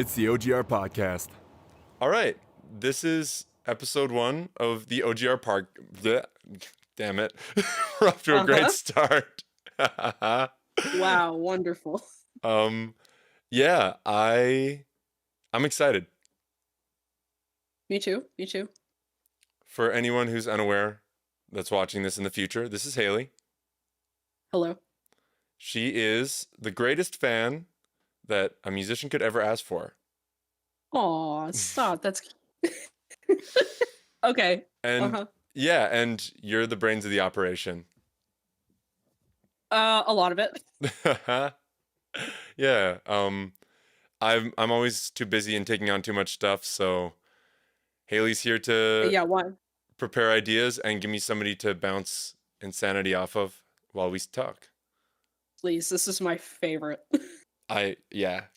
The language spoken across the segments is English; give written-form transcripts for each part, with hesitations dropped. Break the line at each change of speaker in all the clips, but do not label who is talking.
It's the OGR podcast.
All right. This is episode 1 of the OGR Park. Bleh. Damn it. We're off to a great start.
Wow, wonderful.
Yeah, I'm excited.
Me too.
For anyone who's unaware that's watching this in the future, this is Hailey.
Hello.
She is the greatest fan that a musician could ever ask for.
Aw, stop. That's okay.
And yeah, and you're the brains of the operation.
A lot of it.
Yeah. I'm always too busy and taking on too much stuff, so Hailey's here to
Yeah, one.
prepare ideas and give me somebody to bounce insanity off of while we talk.
Please, this is my favorite.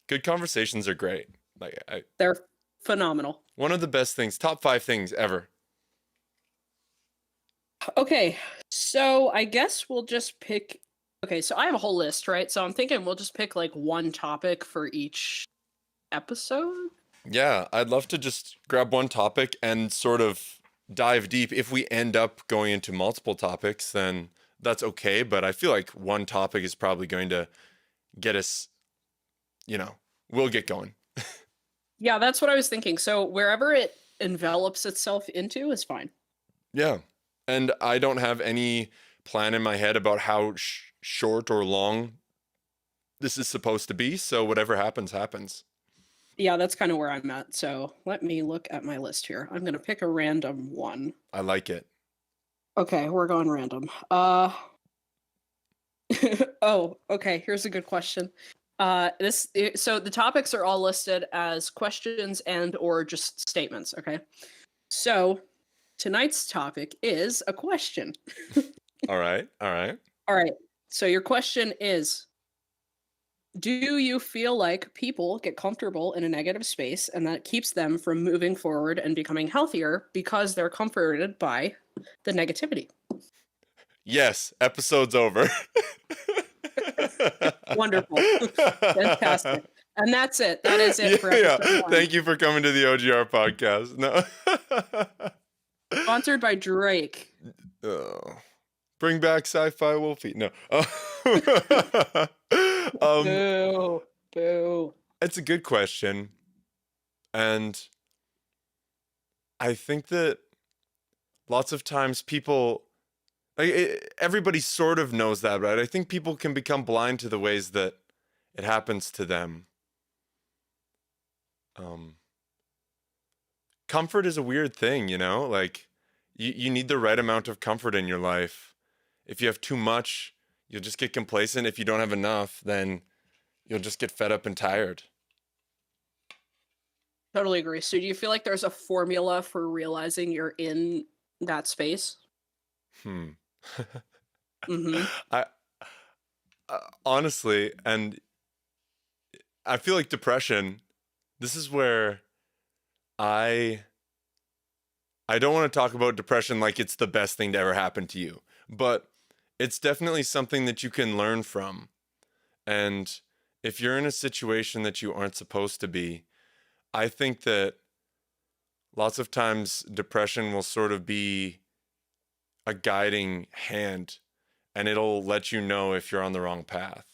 Good conversations are great.
They're phenomenal.
One of the best things, top 5 things ever.
Okay, so I guess we'll just pick. Okay, so I have a whole list, right? So I'm thinking we'll just pick like one topic for each episode.
Yeah, I'd love to just grab one topic and sort of dive deep. If we end up going into multiple topics, then that's okay. But I feel like one topic is probably going to get us, we'll get going.
Yeah, that's what I was thinking. So wherever it envelops itself into is fine.
Yeah. And I don't have any plan in my head about how short or long this is supposed to be. So whatever happens, happens.
Yeah, that's kind of where I'm at. So let me look at my list here. I'm going to pick a random one.
I like it.
Okay, we're going random. Oh, okay. Here's a good question. So the topics are all listed as questions and or just statements. Okay. So tonight's topic is a question.
All right.
All right. So your question is, do you feel like people get comfortable in a negative space and that keeps them from moving forward and becoming healthier because they're comforted by the negativity?
Yes. Episode's over.
Wonderful. Fantastic. And that's it. That is it for episode 1.
Thank you for coming to the OGR podcast. No.
Sponsored by Drake.
Oh. Bring back sci-fi Wolfie. No.
Boo.
It's a good question. And I think that lots of times people, everybody sort of knows that, right? I think people can become blind to the ways that it happens to them. Comfort is a weird thing, like you need the right amount of comfort in your life. If you have too much, you'll just get complacent. If you don't have enough, then you'll just get fed up and tired.
Totally agree. So do you feel like there's a formula for realizing you're in that space?
I honestly, and I feel like depression, this is where I don't want to talk about depression like it's the best thing to ever happen to you, but it's definitely something that you can learn from. And if you're in a situation that you aren't supposed to be, I think that lots of times depression will sort of be a guiding hand, and it'll let you know if you're on the wrong path.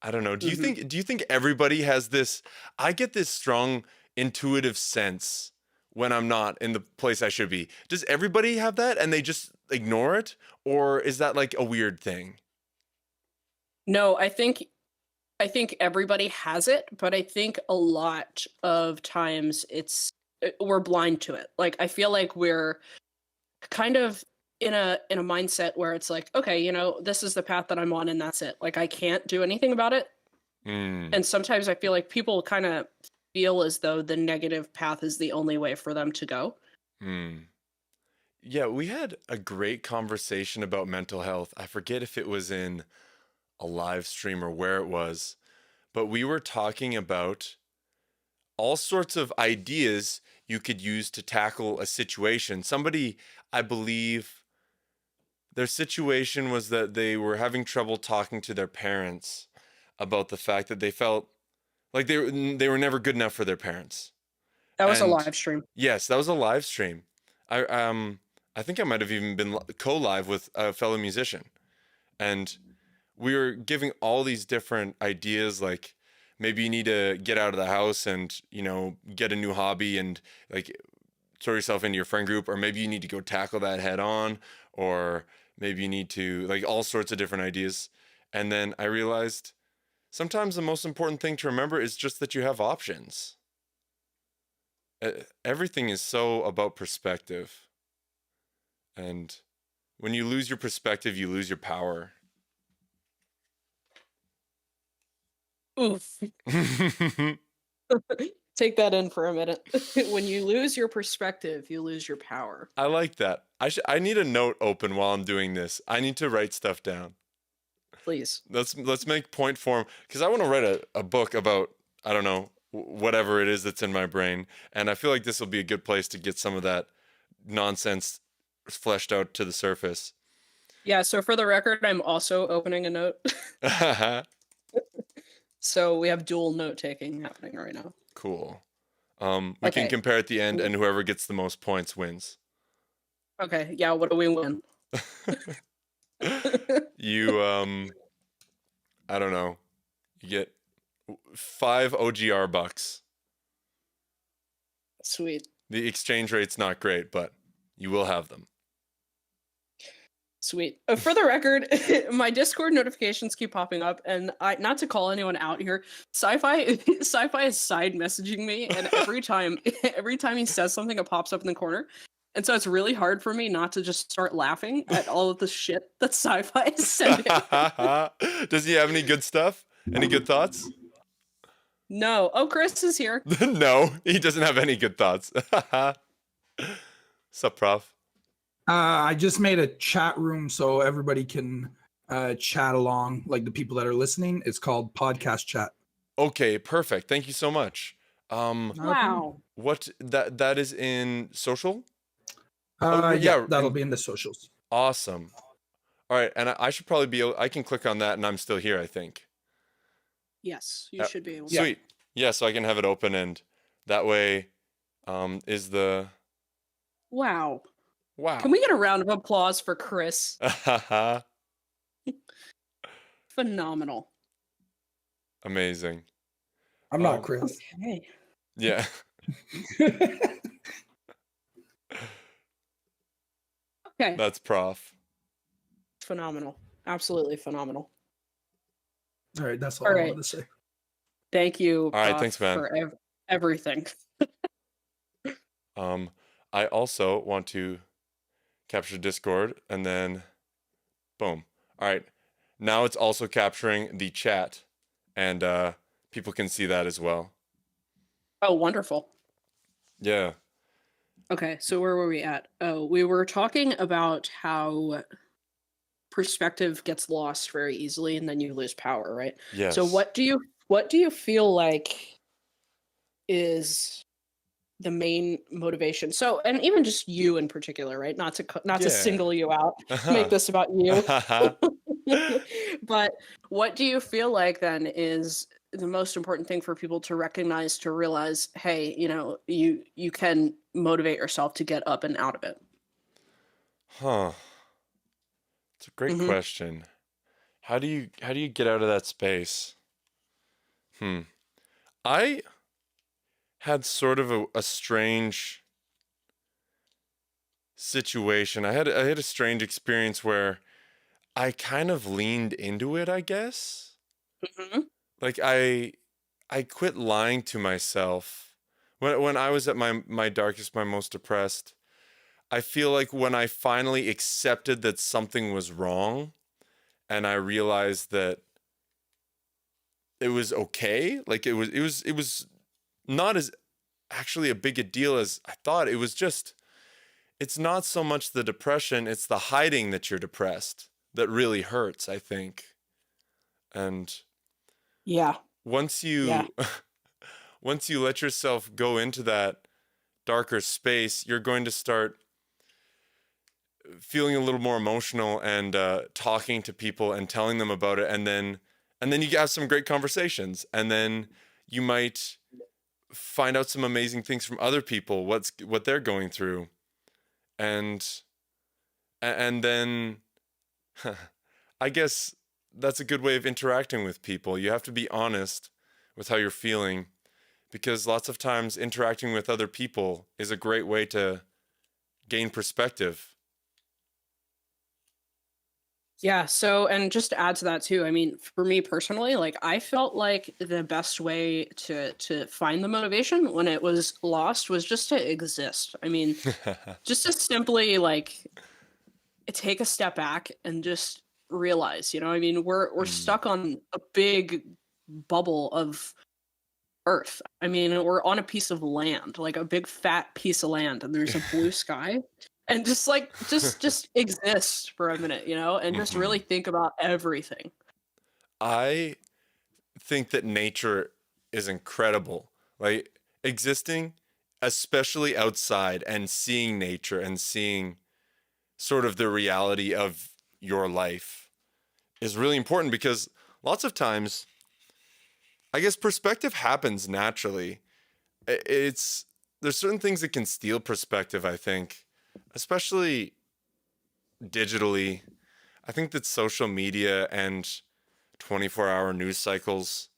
I don't know. Do you think everybody has this? I get this strong intuitive sense when I'm not in the place I should be. Does everybody have that and they just ignore it? Or is that like a weird thing?
No, I think everybody has it, but I think a lot of times we're blind to it. Like I feel like we're kind of in a mindset where it's like, okay, this is the path that I'm on and that's it. Like I can't do anything about it. And sometimes I feel like people kind of feel as though the negative path is the only way for them to go.
Yeah, we had a great conversation about mental health. I forget if it was in a live stream or where it was, but we were talking about all sorts of ideas you could use to tackle a situation. Somebody, I believe, their situation was that they were having trouble talking to their parents about the fact that they felt like they were never good enough for their parents.
That was a
And
live stream.
yes, that was a live stream. I think I might have even been co-live with a fellow musician, and we were giving all these different ideas, like maybe you need to get out of the house and get a new hobby and like throw yourself into your friend group, or maybe you need to go tackle that head on, or maybe you need to, like, all sorts of different ideas. And then I realized sometimes the most important thing to remember is just that you have options. Everything is so about perspective. And when you lose your perspective, you lose your power.
Oof. Take that in for a minute. When you lose your perspective, you lose your power.
I like that. I need a note open while I'm doing this. I need to write stuff down.
Please.
Let's make point form, because I want to write a book about, I don't know, whatever it is that's in my brain, and I feel like this will be a good place to get some of that nonsense fleshed out to the surface.
Yeah, so for the record, I'm also opening a note. So we have dual note taking happening right now.
Cool. We can compare at the end, and whoever gets the most points wins.
Okay, yeah, what do we win?
You I don't know. You get 5 OGR bucks.
Sweet.
The exchange rate's not great, but you will have them.
Sweet. For the record, my Discord notifications keep popping up, and not to call anyone out here, Sci-Fi is side messaging me, and every time he says something, it pops up in the corner. And so it's really hard for me not to just start laughing at all of the shit that Sci-Fi is sending.
Does he have any good stuff? Any good thoughts?
No. Oh, Chris is here.
No, he doesn't have any good thoughts. Sup, Prof?
I just made a chat room so everybody can chat along, like the people that are listening. It's called Podcast Chat.
Okay, perfect. Thank you so much.
Wow.
What that is in social?
Yeah, that'll be in the socials.
Awesome. All right, and I should probably be able, I can click on that and I'm still here, I think.
Yes, you should be able to.
Sweet. Yeah, so I can have it open, and that way is the...
Wow.
Wow.
Can we get a round of applause for Chris? Phenomenal.
Amazing.
I'm not Chris.
Okay.
Yeah.
Okay.
That's Prof.
Phenomenal. Absolutely phenomenal.
All right, that's all I wanted to say.
Thank you.
All right, thanks, man.
For everything.
I also want to capture Discord, and then boom. All right, now it's also capturing the chat, and people can see that as well.
Oh, wonderful.
Yeah.
Okay, so where were we at? Oh, we were talking about how perspective gets lost very easily, and then you lose power, right?
Yes.
So what do you feel like is the main motivation? So, and even just you in particular, right? Not to single you out, make this about you. But what do you feel like then is the most important thing for people to recognize, to realize, hey, you can motivate yourself to get up and out of it?
Huh. It's a great question. How do you get out of that space? I had sort of a strange situation. I had a strange experience where I kind of leaned into it, I guess. Like I quit lying to myself. When I was at my darkest, my most depressed, I feel like when I finally accepted that something was wrong, and I realized that it was okay, like it was not as actually a big a deal as I thought. It was just, it's not so much the depression, it's the hiding that you're depressed that really hurts, I think. And once you once you let yourself go into that darker space, you're going to start feeling a little more emotional and talking to people and telling them about it, and then And then you have some great conversations, and then you might find out some amazing things from other people, what they're going through. And then I guess that's a good way of interacting with people. You have to be honest with how you're feeling, because lots of times interacting with other people is a great way to gain perspective.
Yeah, so and just to add to that too, I mean, for me personally, like I felt like the best way to find the motivation when it was lost was just to exist. I mean, just to simply like take a step back and just realize, I mean, we're
Mm.
stuck on a big bubble of Earth. I mean, we're on a piece of land, like a big fat piece of land, and there's a blue sky. And just like just exist for a minute, and just really
Mhm.
think about everything.
I think that nature is incredible. Like existing, especially outside, and seeing nature and seeing sort of the reality of your life is really important, because lots of times, I guess perspective happens naturally. It's there's certain things that can steal perspective, I think, especially digitally. I think that social media and 24-hour news cycles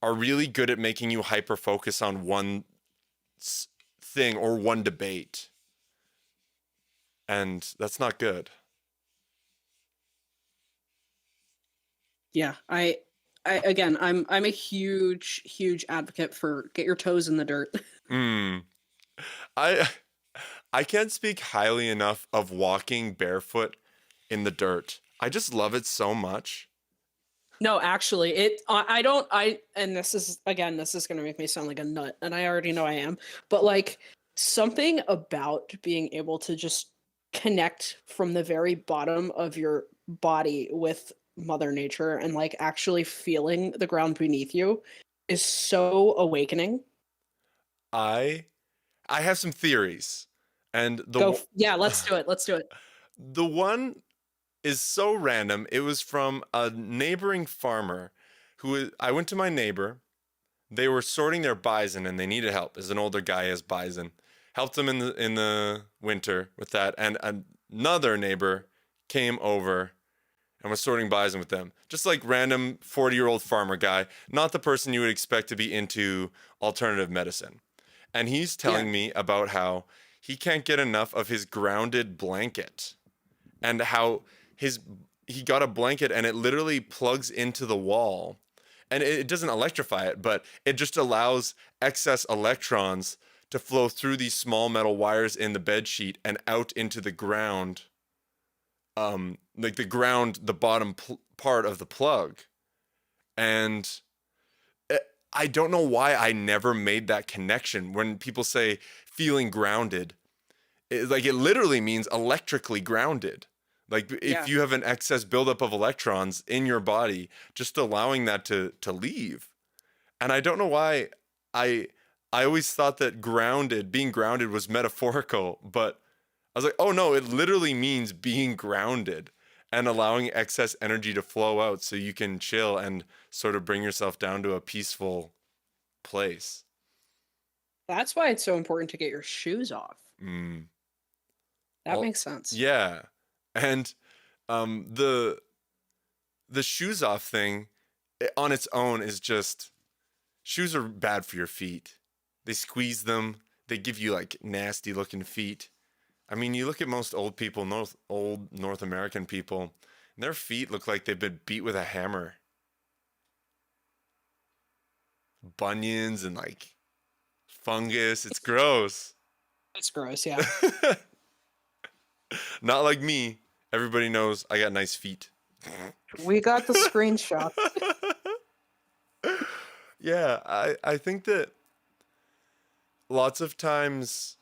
are really good at making you hyper focus on one thing or one debate. And that's not good.
Yeah, I again, I'm a huge advocate for get your toes in the dirt.
Mm. I I can't speak highly enough of walking barefoot in the dirt. I just love it so much.
No, actually, I don't and this is going to make me sound like a nut, and I already know I am, but like something about being able to just connect from the very bottom of your body with mother nature and like actually feeling the ground beneath you is so awakening.
I I have some theories. And
Yeah, let's do it. Let's do it.
the one is so random. It was from a neighboring farmer I went to my neighbor. They were sorting their bison and they needed help. As an older guy has bison. Helped them in the winter with that, and another neighbor came over and was sorting bison with them. Just like random 40-year-old farmer guy, not the person you would expect to be into alternative medicine. And he's
Yeah.
telling me about how he can't get enough of his grounded blanket, and how his he got a blanket and it literally plugs into the wall, and it doesn't electrify it, but it just allows excess electrons to flow through these small metal wires in the bed sheet and out into the ground, like the ground, the bottom part of the plug. And eh, I don't know why I never made that connection. When people say feeling grounded, like it literally means electrically grounded. Like if
Yeah.
you have an excess buildup of electrons in your body, just allowing that to leave. And I don't know why I I always thought that being grounded was metaphorical, but I was like, oh no, it literally means being grounded and allowing excess energy to flow out so you can chill and sort of bring yourself down to a peaceful place.
That's why it's so important to get your shoes off.
Mm.
That
Well,
makes sense.
yeah. And um the the shoes off thing, on its own is just, shoes are bad for your feet. They squeeze them. They give you like nasty looking feet. I mean, you look at most old people, old North American people, and their feet look like they've been beat with a hammer. Bunions and like fungus. It's gross.
It's gross, yeah.
Not like me. Everybody knows I got nice feet.
We got the screenshot.
Yeah, I think that lots of times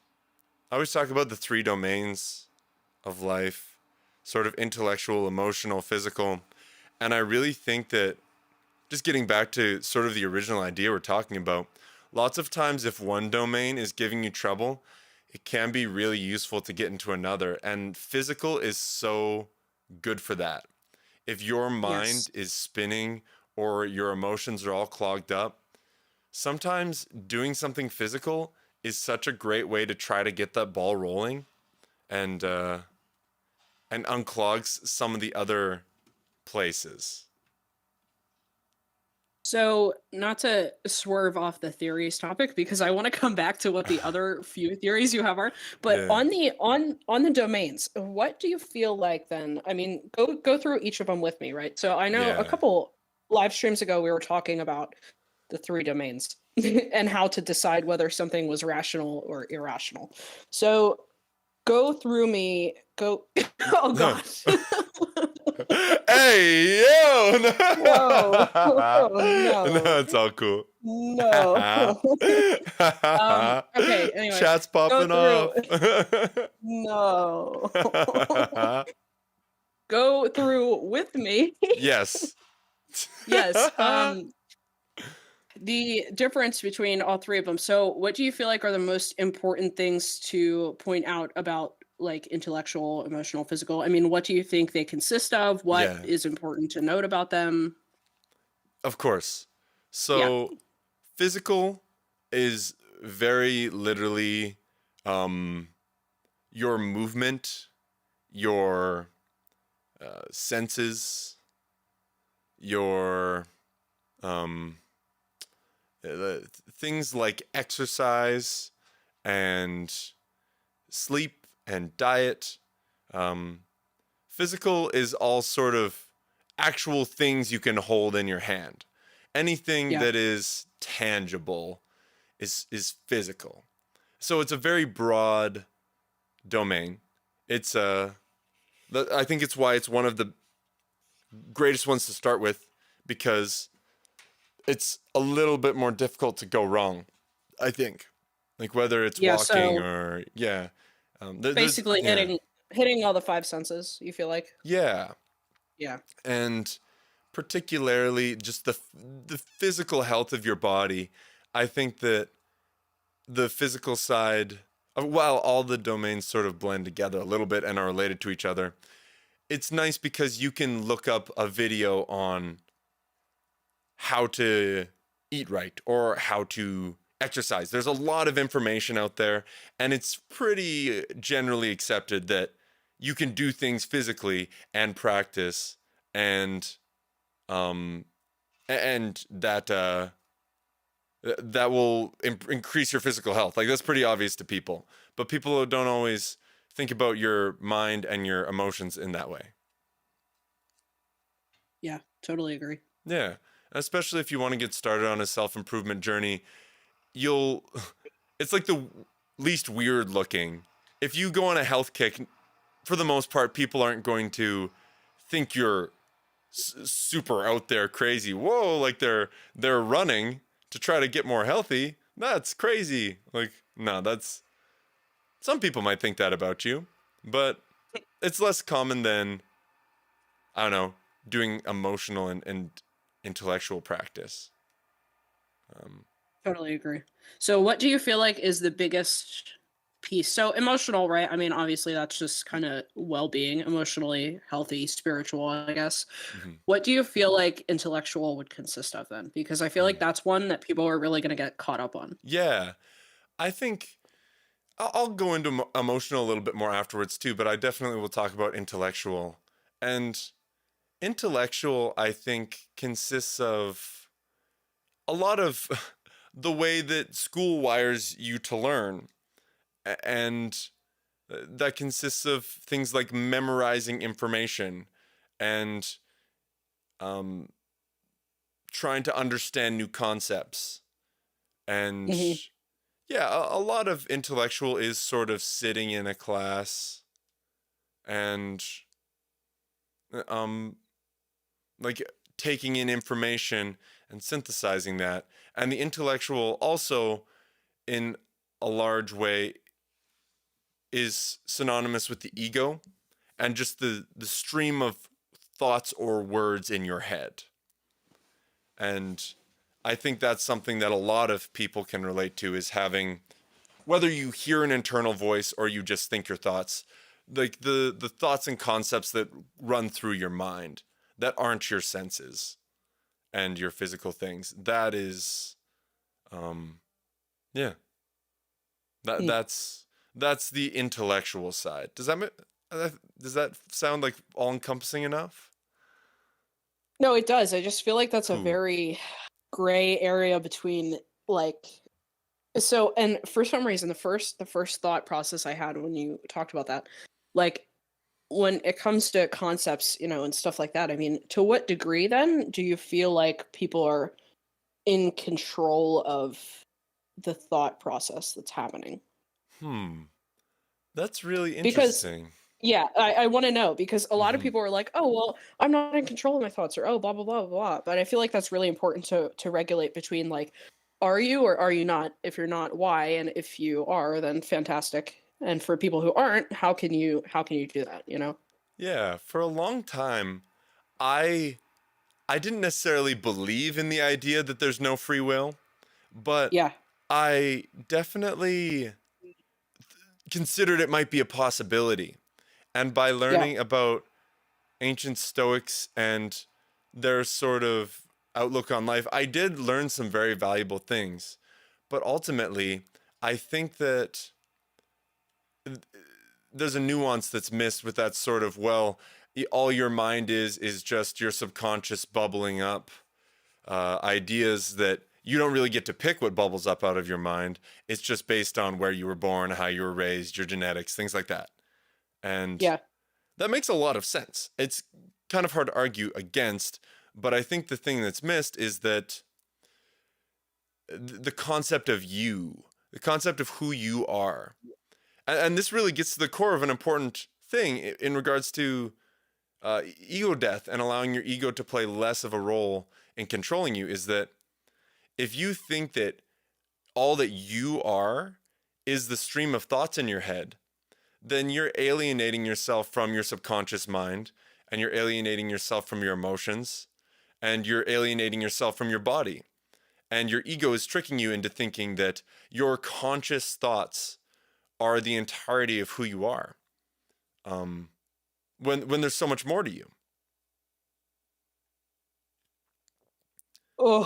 I always talk about the three domains of life, sort of intellectual, emotional, physical. And I really think that, just getting back to sort of the original idea we're talking about, lots of times if one domain is giving you trouble, it can be really useful to get into another. And physical is so good for that. If your
Yes.
mind is spinning or your emotions are all clogged up, sometimes doing something physical is such a great way to try to get that ball rolling and unclogs some of the other places.
So, not to swerve off the theories topic because I want to come back to what the other few theories you have are, but
Yeah.
on the domains, what do you feel like then? I mean, go through each of them with me, right? So, I know a
Yeah.
couple live streams ago we were talking about the three domains and how to decide whether something was rational or irrational. So, go oh gosh.
Hey, yo!
Whoa. Oh,
No,
no.
it's all cool.
No. Okay, anyway,
Chat's
go
popping
through.
off.
No. Go through with me.
Yes.
Yes. The difference between all three of them. So, what do you feel like are the most important things to point out about like intellectual, emotional, physical? I mean, what do you think they consist of? What
Yeah,
is important to note about them?
of course.
Yeah.
So, physical is very literally your movement, your senses, your um, things like exercise and sleep and diet. Um, Physical is all sort of actual things you can hold in your hand. Anything
Yeah.
that is tangible is physical. So it's a very broad domain. It's I think it's why it's one of the greatest ones to start with, because it's a little bit more difficult to go wrong, I think. Like whether it's
Yeah,
walking
so
or yeah. There's
basically
yeah.
hitting all the five senses, you feel like?
Yeah.
Yeah.
And particularly just the physical health of your body. I think that the physical side, while all the domains sort of blend together a little bit and are related to each other, it's nice because you can look up a video on how to eat right or how to exercise. There's a lot of information out there, and it's pretty generally accepted that you can do things physically and practice, and um and that will increase your physical health. Like that's pretty obvious to people, but people don't always think about your mind and your emotions in that way.
Yeah, totally agree.
Yeah, especially if you want to get started on a self-improvement journey, you'll it's like the least weird looking. If you go on a health kick, for the most part people aren't going to think you're super out there crazy. Whoa, like they're running to try to get more healthy. That's crazy. Like no, that's some people might think that about you, but it's less common than I don't know, doing emotional and intellectual practice. Um,
Totally agree. So what do you feel like is the biggest piece? So emotional, right? I mean, obviously that's just kind of well-being, emotionally healthy, spiritual, I guess.
mhm,
What do you feel like intellectual would consist of then? Because I feel like
mm.
that's one that people are really going to get caught up on.
Yeah, I think I'll go into emotional a little bit more afterwards too, but I definitely will talk about intellectual. And intellectual, I think, consists of a lot of the way that school wires you to learn. And that consists of things like memorizing information and um, trying to understand new concepts. And
Mhm.
yeah, a lot of intellectual is sort of sitting in a class and um, like taking in information and synthesizing that. And the intellectual also, in a large way, is synonymous with the ego and just the stream of thoughts or words in your head. And I think that's something that a lot of people can relate to, is having, whether you hear an internal voice or you just think your thoughts, like the thoughts and concepts that run through your mind that aren't your senses. and your physical things. That is, yeah,
Hmm.
that's the intellectual side. Does that sound like all encompassing enough?
No, it does. I just feel like that's a
Cool.
very gray area between like so and for some reason the first thought process I had when you talked about that, like when it comes to concepts, and stuff like that, I mean, to what degree then do you feel like people are in control of the thought process that's happening?
Hmm. That's really
Because
interesting.
yeah, I want to know because a lot of
Hmm.
people are like, "Oh, well, I'm not in control of my thoughts," or "Oh, blah blah blah blah blah." But I feel like that's really important to regulate between like, are you or are you not? If you're not, why? And if you are, then fantastic. And for people who aren't, how can you do that?
Yeah, for a long time, I I didn't necessarily believe in the idea that there's no free will, but
Yeah,
I definitely considered it might be a possibility. And by
yeah,
learning about ancient Stoics and their sort of outlook on life, I did learn some very valuable things. But ultimately, I think that there's a nuance that's missed with that sort of, well, all your mind is just your subconscious bubbling up ideas that you don't really get to pick what bubbles up out of your mind. It's just based on where you were born, how you were raised, your genetics, things like that. And
yeah.
that makes a lot of sense. It's kind of hard to argue against, but I think the thing that's missed is that the concept of you, the concept of who you are. And this really gets to the core of an important thing in regards to ego death and allowing your ego to play less of a role in controlling you, is that if you think that all that you are is the stream of thoughts in your head, then you're alienating yourself from your subconscious mind, and you're alienating yourself from your emotions, and you're alienating yourself from your body. And your ego is tricking you into thinking that your conscious thoughts are the entirety of who you are. Um, when there's so much more to you.
Oh,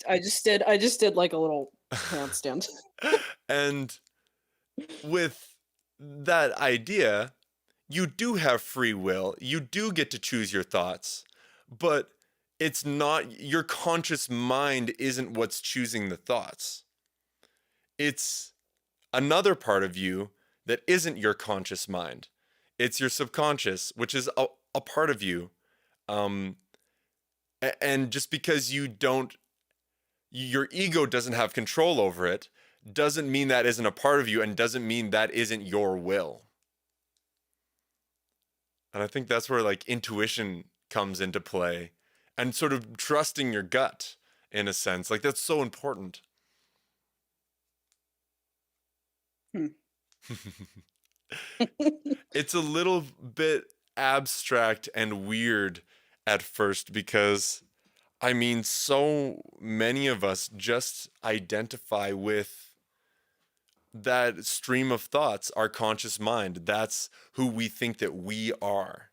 I just did like a little handstand.
And with that idea, you do have free will. You do get to choose your thoughts, but it's not your conscious mind isn't what's choosing the thoughts. It's another part of you that isn't your conscious mind. It's your subconscious, which is a part of you. Um, and just because your ego doesn't have control over it, doesn't mean that isn't a part of you, and doesn't mean that isn't your will. And I think that's where like intuition comes into play, and sort of trusting your gut in a sense. Like that's so important.
Hmm.
It's a little bit abstract and weird at first because I mean, so many of us just identify with that stream of thoughts, our conscious mind. That's who we think that we are.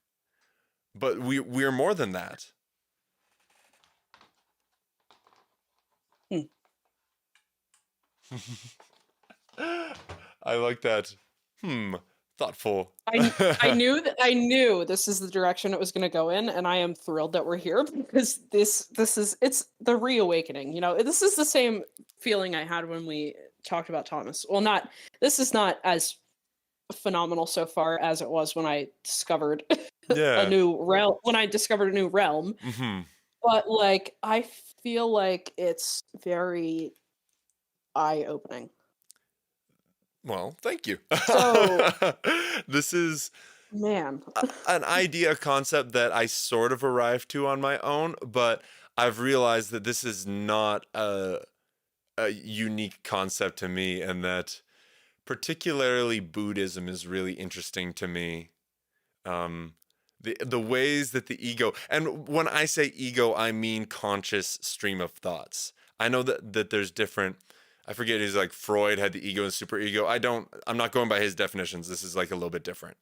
But we're more than that.
Hmm.
I like that. Thoughtful.
I knew this is the direction it was going to go in, and I am thrilled that we're here because it's the reawakening. This is the same feeling I had when we talked about Thomas. Well, this is not as phenomenal so far as it was when I discovered a
Yeah.
new realm. When I discovered a new realm,
Hmm.
but like I feel like it's very eye-opening.
Well, thank you.
So,
This is
man,
an idea, a concept that I sort of arrived to on my own, but I've realized that this is not a unique concept to me, and that particularly Buddhism is really interesting to me. Um, the ways that the ego, and when I say ego, I mean conscious stream of thoughts. I know that there's different. I forget. Is like Freud had the ego and superego. I'm not going by his definitions. This is like a little bit different.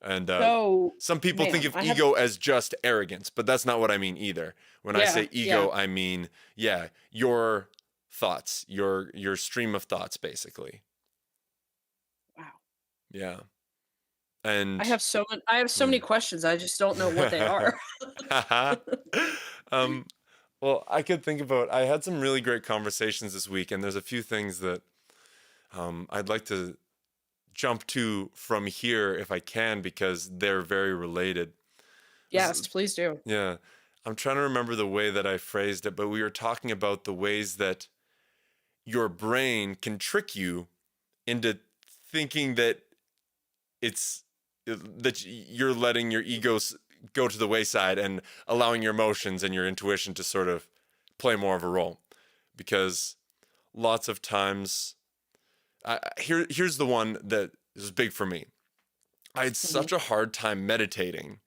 And
So,
some people think
man,
of
I have
ego as just arrogance, but that's not what I mean either. When I say ego, I mean, yeah, your thoughts, your stream of thoughts, basically.
wow.
Yeah.
I
And
have so many questions. I just don't know what they are.
um, well, I had some really great conversations this week, and there's a few things that I'd like to jump to from here if I can, because they're very related.
Yes, please do.
Yeah. I'm trying to remember the way that I phrased it, but we were talking about the ways that your brain can trick you into thinking that it's that you're letting your egos go to the wayside and allowing your emotions and your intuition to sort of play more of a role. Because lots of times, here's the one that is big for me. I had such a hard time meditating.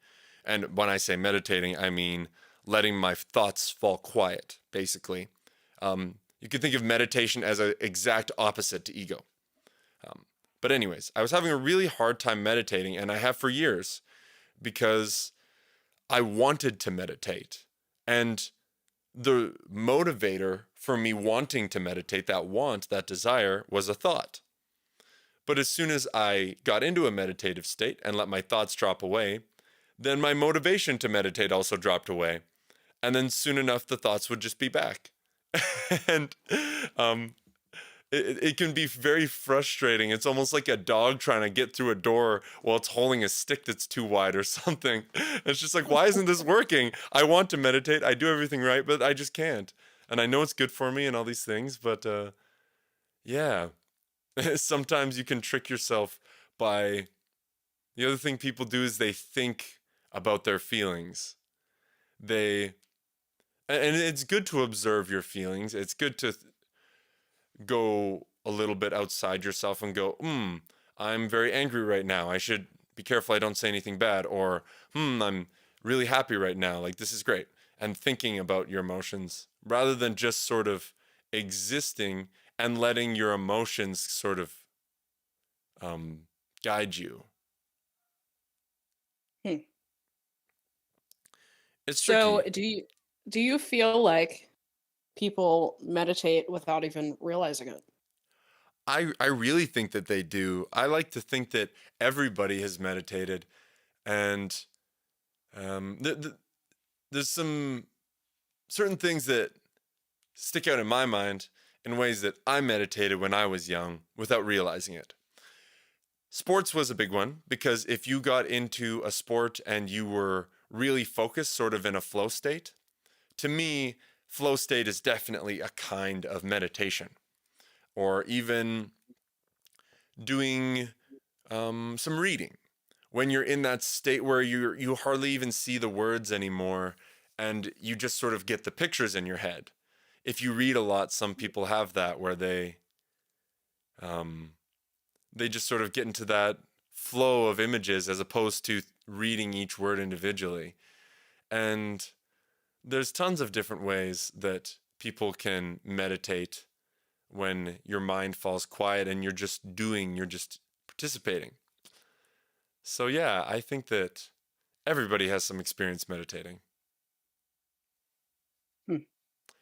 And when I say meditating, I mean letting my thoughts fall quiet, basically. You could think of meditation as an exact opposite to ego. But anyways, I was having a really hard time meditating, and I have for years, because I wanted to meditate. And the motivator for me wanting to meditate, that desire, was a thought. But as soon as I got into a meditative state and let my thoughts drop away, then my motivation to meditate also dropped away. And then soon enough, the thoughts would just be back. And it can be very frustrating. It's almost like a dog trying to get through a door while it's holding a stick that's too wide or something. It's just like, why isn't this working? I want to meditate. I do everything right, but I just can't. And I know it's good for me and all these things, but yeah. Sometimes you can trick yourself by... The other thing people do is they think about their feelings. And it's good to observe your feelings. It's good to go a little bit outside yourself and go, I'm very angry right now. I should be careful I don't say anything bad. Or, I'm really happy right now. Like, this is great. And thinking about your emotions rather than just sort of existing and letting your emotions sort of guide you. It's
So,
tricky.
do you feel like people meditate without even realizing it?
I really think that they do. I like to think that everybody has meditated, and there's some certain things that stick out in my mind in ways that I meditated when I was young without realizing it. Sports was a big one, because if you got into a sport and you were really focused, sort of in a flow state, to me, flow state is definitely a kind of meditation. Or even doing some reading. When you're in that state where you hardly even see the words anymore, and you just sort of get the pictures in your head. If you read a lot, some people have that where they just sort of get into that flow of images as opposed to reading each word individually. And there's tons of different ways that people can meditate when your mind falls quiet and you're just participating. So yeah, I think that everybody has some experience meditating.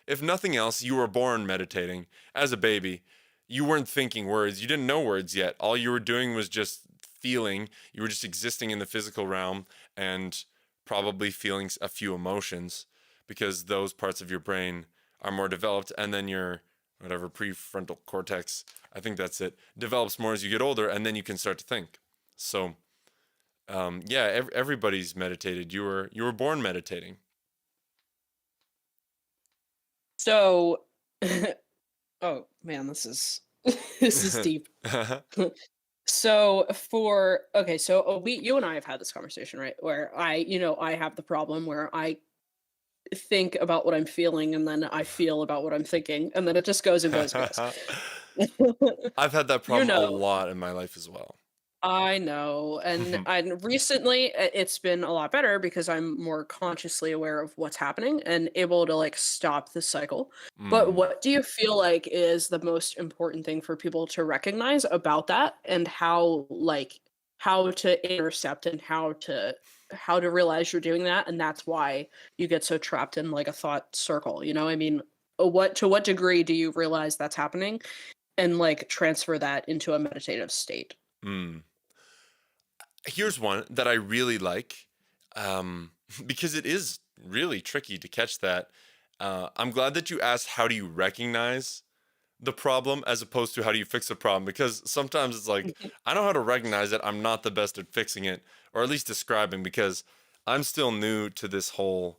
If nothing else, you were born meditating. As a baby, you weren't thinking words. You didn't know words yet. All you were doing was just feeling. You were just existing in the physical realm and probably feeling a few emotions, because those parts of your brain are more developed. And then your prefrontal cortex, I think that's it, develops more as you get older, and then you can start to think. So yeah, everybody's meditated. You were born meditating.
So, oh man, this is this is deep. So you and I have had this conversation, right? Where I have the problem where I think about what I'm feeling, and then I feel about what I'm thinking, and then it just goes and goes and goes.
I've had that problem a lot in my life as well.
I know. And recently it's been a lot better because I'm more consciously aware of what's happening and able to like stop the cycle. But what do you feel like is the most important thing for people to recognize about that, and how to intercept and how to realize you're doing that, and that's why you get so trapped in like a thought circle, you know? I mean, what degree do you realize that's happening and like transfer that into a meditative state?
Mm. Here's one that I really like, because it is really tricky to catch that. I'm glad that you asked, how do you recognize the problem as opposed to how do you fix the problem? Because sometimes it's like, I know how to recognize it. I'm not the best at fixing it, or at least describing, because I'm still new to this whole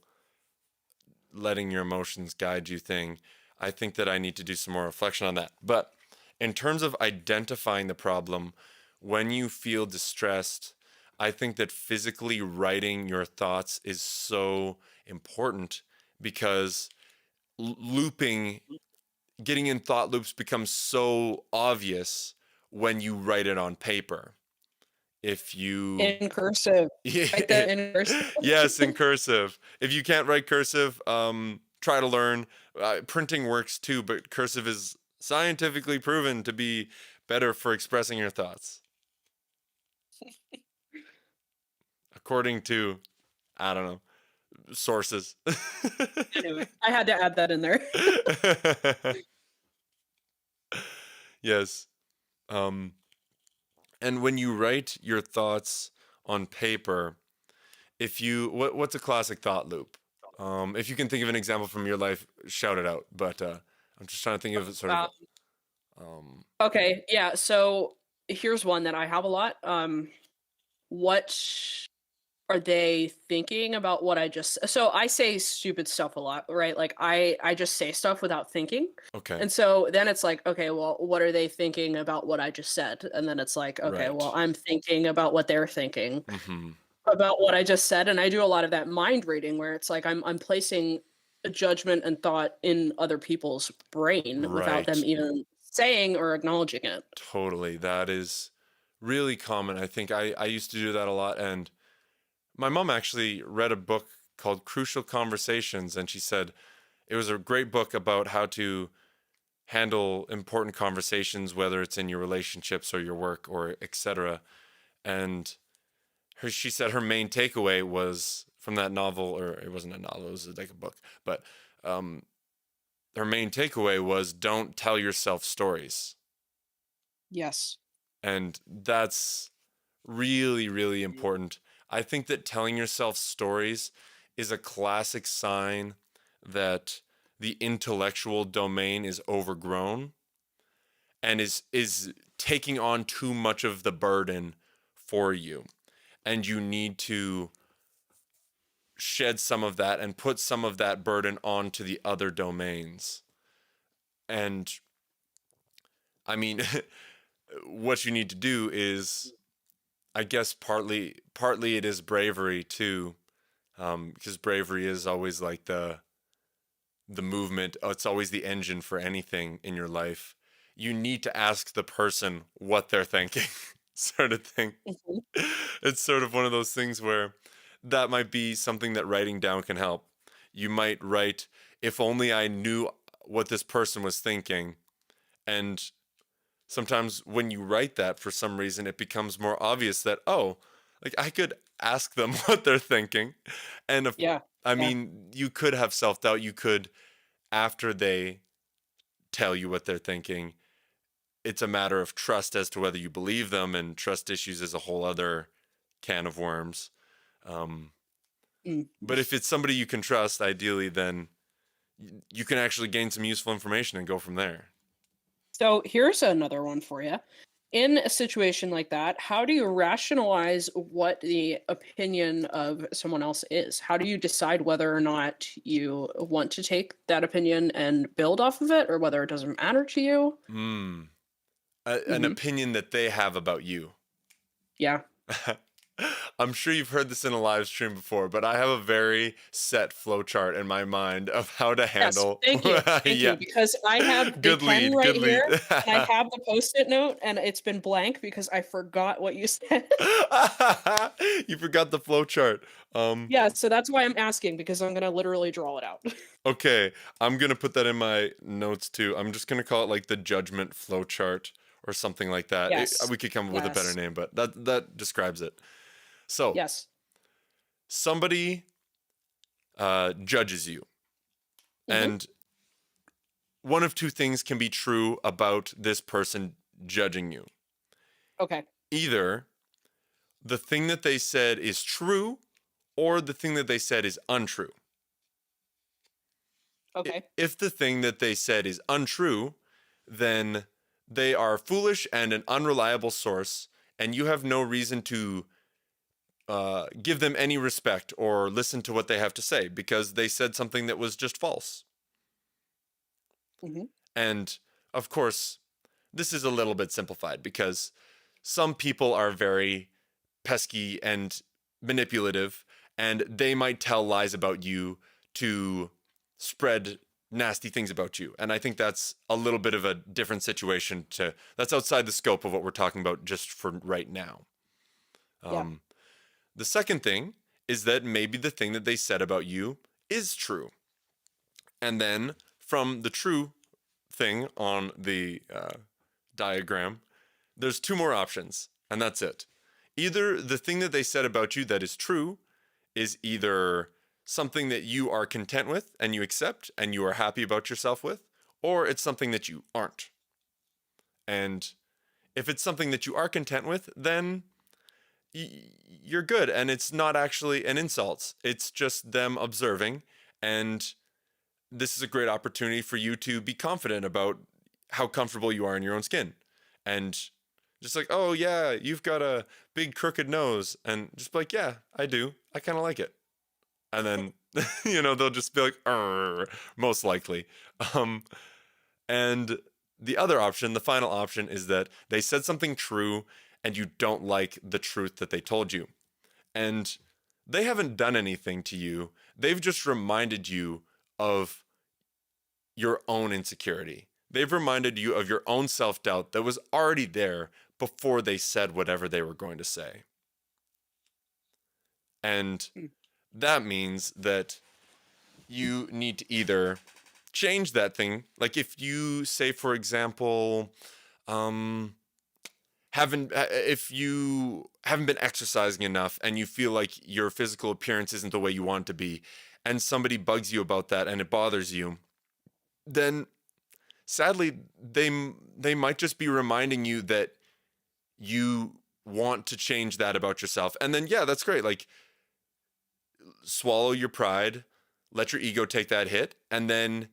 letting your emotions guide you thing. I think that I need to do some more reflection on that. But in terms of identifying the problem, when you feel distressed, I think that physically writing your thoughts is so important, because looping, getting in thought loops becomes so obvious when you write it on paper. If you
In cursive. Write that in cursive.
yes, in cursive. If you can't write cursive, try to learn. Printing works too, but cursive is scientifically proven to be better for expressing your thoughts. According to, I don't know, sources.
Anyway, I had to add that in there.
Yes. And when you write your thoughts on paper, if you, what's a classic thought loop? If you can think of an example from your life, shout it out. But I'm just trying to think of it sort of.
Okay, yeah. So here's one that I have a lot. What are they thinking about what I just? So I say stupid stuff a lot, right? Like I just say stuff without thinking.
Okay.
And so then it's like, okay, well, what are they thinking about what I just said? And then it's like, okay,
Right.
well, I'm thinking about what they're thinking
Mm-hmm.
about what I just said. And I do a lot of that mind reading where it's like I'm placing a judgment and thought in other people's brain without them
Right.
even saying or acknowledging it.
Totally. That is really common. I think I used to do that a lot. And my mom actually read a book called Crucial Conversations, and she said it was a great book about how to handle important conversations, whether it's in your relationships or your work or etc. And she said her main takeaway was from that novel, or it wasn't a novel, it was like a book, but her main takeaway was, don't tell yourself stories.
Yes.
And that's really, really important. I think that telling yourself stories is a classic sign that the intellectual domain is overgrown and is taking on too much of the burden for you. And you need to shed some of that and put some of that burden onto the other domains. And I mean, what you need to do is, I guess partly it is bravery too, because bravery is always like the movement. It's always the engine for anything in your life. You need to ask the person what they're thinking, sort of thing.
Mhm.
It's sort of one of those things where that might be something that writing down can help. You might write, if only I knew what this person was thinking. And sometimes when you write that, for some reason, it becomes more obvious that, oh, like I could ask them what they're thinking. And if,
Yeah.
I
Yeah.
mean, you could have self-doubt. You could, after they tell you what they're thinking, it's a matter of trust as to whether you believe them, and trust issues is a whole other can of worms.
Mm.
But if it's somebody you can trust, ideally, then you can actually gain some useful information and go from there.
So here's another one for you. In a situation like that, how do you rationalize what the opinion of someone else is? How do you decide whether or not you want to take that opinion and build off of it, or whether it doesn't matter to you?
An
Mhm.
opinion that they have about you.
Yeah.
I'm sure you've heard this in a live stream before, but I have a very set flowchart in my mind of how to
Yes.
handle.
Thank you. Thank
Yeah.
you. Because I have a
Good
pen
lead.
right
Good lead.
here, and I have the post-it note, and it's been blank because I forgot what you said.
You forgot the flowchart.
Yeah, so that's why I'm asking, because I'm gonna literally draw it out.
Okay, I'm gonna put that in my notes too. I'm just gonna call it like the judgment flowchart, or something like that.
Yes.
We could come up with a better
Yes.
name, but that describes it. So
Yes.
somebody judges you,
Mhm.
and one of two things can be true about this person judging you.
Okay.
Either the thing that they said is true, or the thing that they said is untrue.
Okay.
If the thing that they said is untrue, then they are foolish and an unreliable source, and you have no reason to give them any respect or listen to what they have to say because they said something that was just false.
Mhm.
And of course, this is a little bit simplified because some people are very pesky and manipulative, and they might tell lies about you to spread nasty things about you. And I think that's a little bit of a different situation that's outside the scope of what we're talking about just for right now.
Yeah.
The second thing is that maybe the thing that they said about you is true. And then from the true thing on the diagram, there's two more options, and that's it. Either the thing that they said about you that is true is either something that you are content with and you accept and you are happy about yourself with, or it's something that you aren't. And if it's something that you are content with, then you're good, and it's not actually an insult. It's just them observing, and this is a great opportunity for you to be confident about how comfortable you are in your own skin. And just like, oh yeah, you've got a big crooked nose, and just be like, yeah, I do. I kind of like it. And then, they'll just be like, most likely. And the other option, the final option, is that they said something true and you don't like the truth that they told you. And they haven't done anything to you. They've just reminded you of your own insecurity. They've reminded you of your own self-doubt that was already there before they said whatever they were going to say. And that means that you need to either change that thing. Like if you say, for example, if you haven't been exercising enough and you feel like your physical appearance isn't the way you want it to be, and somebody bugs you about that and it bothers you, then sadly they might just be reminding you that you want to change that about yourself. And then yeah, that's great. Like swallow your pride, let your ego take that hit, and then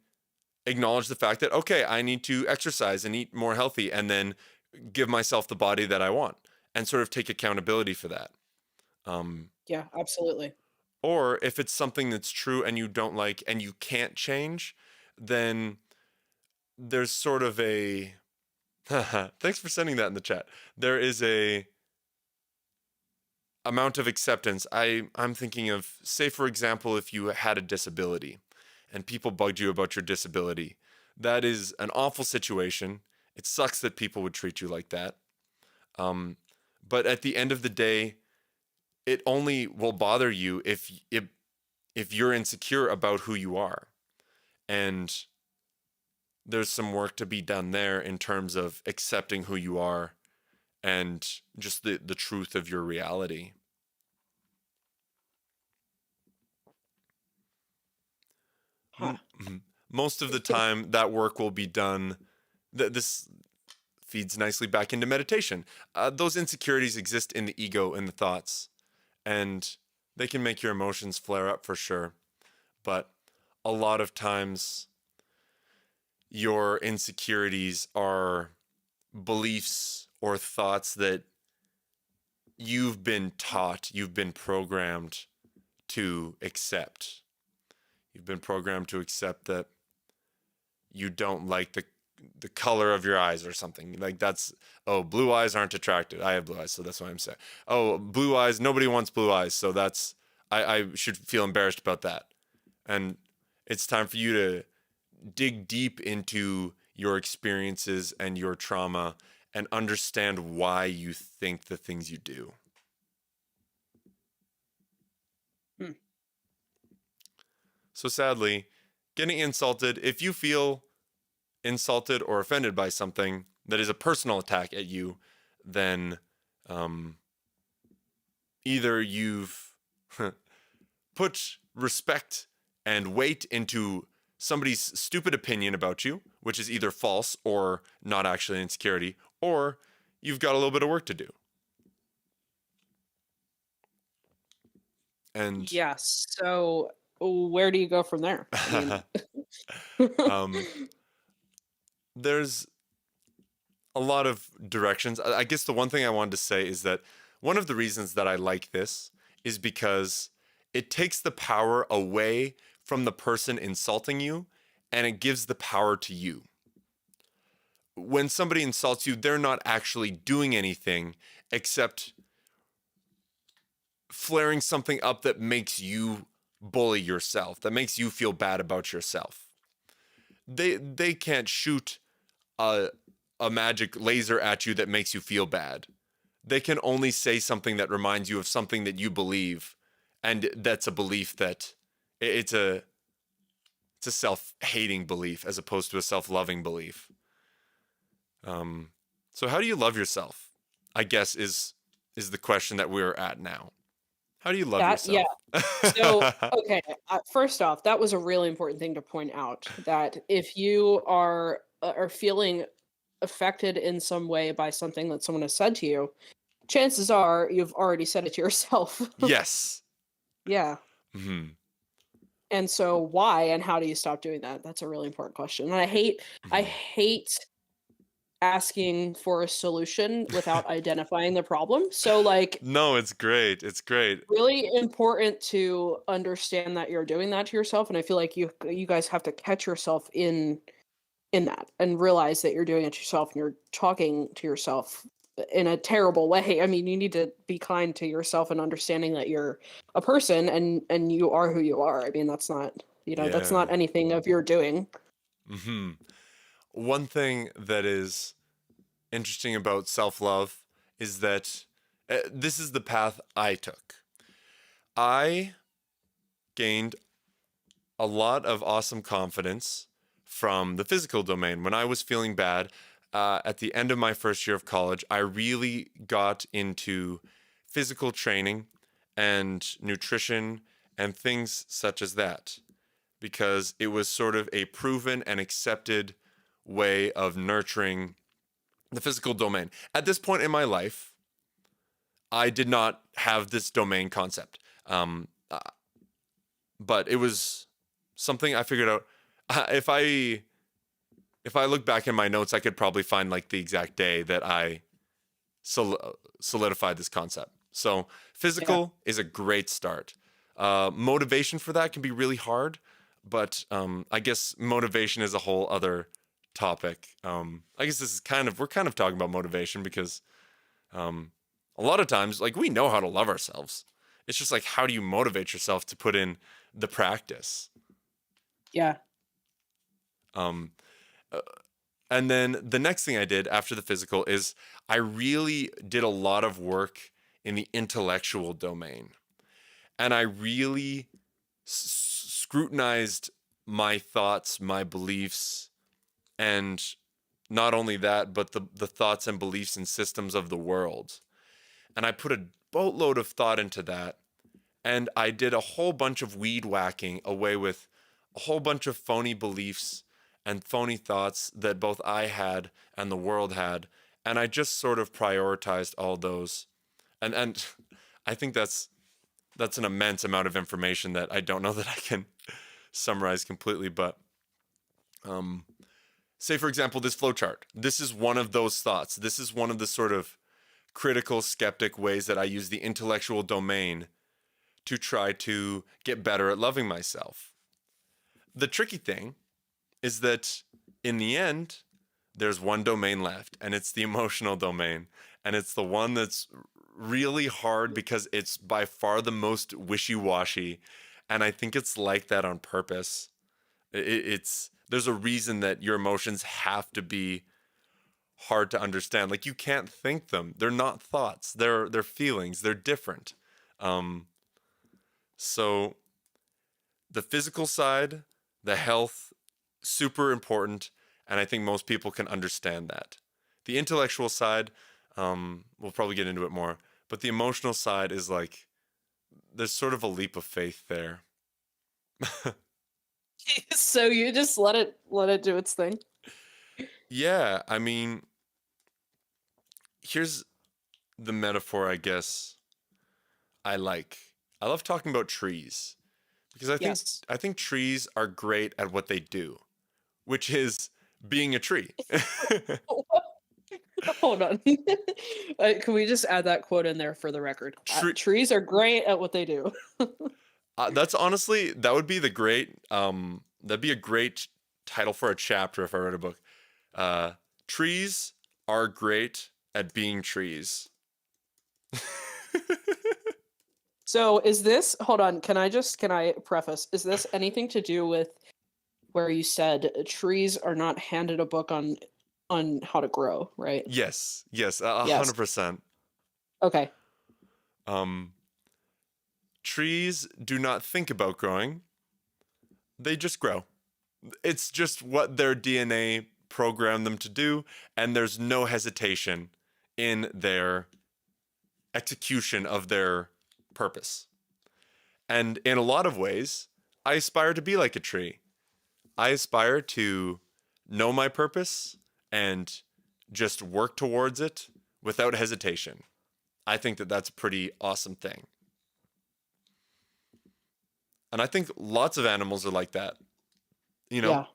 acknowledge the fact that okay, I need to exercise and eat more healthy, and then give myself the body that I want and sort of take accountability for that.
Yeah, absolutely.
Or if it's something that's true and you don't like and you can't change, then there's sort of a thanks for sending that in the chat. There is a amount of acceptance. I'm thinking of, say for example, if you had a disability and people bugged you about your disability, that is an awful situation. It sucks that people would treat you like that. But at the end of the day, it only will bother you if you're insecure about who you are. And there's some work to be done there in terms of accepting who you are and just the truth of your reality.
Huh.
Most of the time, that work will be done. This feeds nicely back into meditation. Those insecurities exist in the ego and the thoughts, and they can make your emotions flare up for sure. But a lot of times, your insecurities are beliefs or thoughts that you've been taught, you've been programmed to accept. You've been programmed to accept that you don't like the color of your eyes or something. Like that's, oh, blue eyes aren't attractive. I have blue eyes, so that's what I'm saying. Oh, blue eyes, nobody wants blue eyes, so that's, I should feel embarrassed about that. And it's time for you to dig deep into your experiences and your trauma and understand why you think the things you do. So sadly, getting insulted, if you feel insulted or offended by something, that is a personal attack at you, then either you've put respect and weight into somebody's stupid opinion about you, which is either false or not actually an insecurity, or you've got a little bit of work to do. And
Yes. So where do you go from there? I
um, there's a lot of directions. I guess the one thing I wanted to say is that one of the reasons that I like this is because it takes the power away from the person insulting you and it gives the power to you. When somebody insults you, they're not actually doing anything except flaring something up that makes you bully yourself, that makes you feel bad about yourself. They can't shoot a magic laser at you that makes you feel bad. They can only say something that reminds you of something that you believe, and that's a belief that it's a self-hating belief as opposed to a self-loving belief. So how do you love yourself? I guess is the question that we're at now. How do you love yourself?
Yeah. So, okay, first off, that was a really important thing to point out, that if you are feeling affected in some way by something that someone has said to you, chances are you've already said it to yourself.
Yes.
Yeah.
Hmm.
And so why and how do you stop doing that? That's a really important question. And I hate asking for a solution without identifying the problem. So like,
No, it's great. It's great.
really important to understand that you're doing that to yourself, and I feel like you guys have to catch yourself in that and realize that you're doing it to yourself and you're talking to yourself in a terrible way. I mean, you need to be kind to yourself and understanding that you're a person and you are who you are. I mean, that's not, that's
Yeah.
not anything of your doing.
Hmm. One thing that is interesting about self-love is that this is the path I took. I gained a lot of awesome confidence from the physical domain. When I was feeling bad at the end of my first year of college, I really got into physical training and nutrition and things such as that, because it was sort of a proven and accepted way of nurturing the physical domain. At this point in my life, I did not have this domain concept. But it was something I figured out. If I look back in my notes, I could probably find like the exact day that I solidified this concept. So physical is a great start. Motivation for that can be really hard, but I guess motivation is a whole other topic. I guess this is we're kind of talking about motivation because a lot of times, like, we know how to love ourselves. It's just like, how do you motivate yourself to put in the practice?
Yeah.
And then the next thing I did after the physical is I really did a lot of work in the intellectual domain. And I really scrutinized my thoughts, my beliefs, and not only that, but the thoughts and beliefs and systems of the world. And I put a boatload of thought into that. And I did a whole bunch of weed whacking away with a whole bunch of phony beliefs and phony thoughts that both I had and the world had. And I just sort of prioritized all those. And I think that's an immense amount of information that I don't know that I can summarize completely. But say, for example, this flowchart. This is one of those thoughts. This is one of the sort of critical skeptic ways that I use the intellectual domain to try to get better at loving myself. The tricky thing is that in the end, there's one domain left, and it's the emotional domain. And it's the one that's really hard because it's by far the most wishy-washy. And I think it's like that on purpose. There's a reason that your emotions have to be hard to understand. Like, you can't think them. They're not thoughts. They're feelings. They're different. So the physical side, the health, super important. And I think most people can understand that. the intellectual side, we'll probably get into it more, but the emotional side is like there's sort of a leap of faith there.
So you just let it do its thing.
Yeah, I mean, here's the metaphor I guess I like. I love talking about trees because
Yes.
I think trees are great at what they do, which is being a tree.
Hold on. Can we just add that quote in there for the record?
Tree,
Trees are great at what they do.
that's honestly that would be the great that'd be a great title for a chapter if I wrote a book. Trees are great at being trees.
So is this, hold on, can I preface, is this anything to do with where you said trees are not handed a book on how to grow, right?
Yes,
Yes.
100%.
Okay.
Trees do not think about growing. They just grow. It's just what their DNA programmed them to do, and there's no hesitation in their execution of their purpose. And in a lot of ways, I aspire to be like a tree. I aspire to know my purpose and just work towards it without hesitation. I think that that's a pretty awesome thing. And I think lots of animals are like that. You know,
Yeah.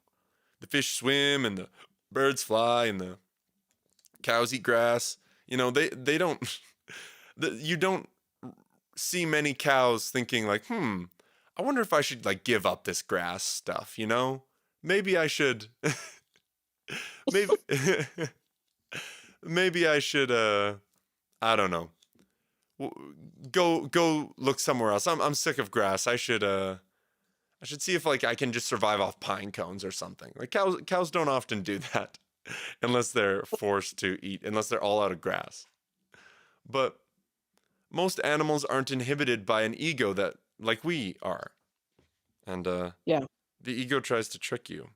the fish swim and the birds fly and the cows eat grass. You know, they don't, you don't see many cows thinking like, I wonder if I should like give up this grass stuff, you know? Maybe I should, maybe, maybe I should, I don't know, go look somewhere else. I'm sick of grass. I should see if like I can just survive off pine cones or something. Like cows don't often do that unless they're forced to eat, unless they're all out of grass. But most animals aren't inhibited by an ego that like we are. And
Yeah.
the ego tries to trick you.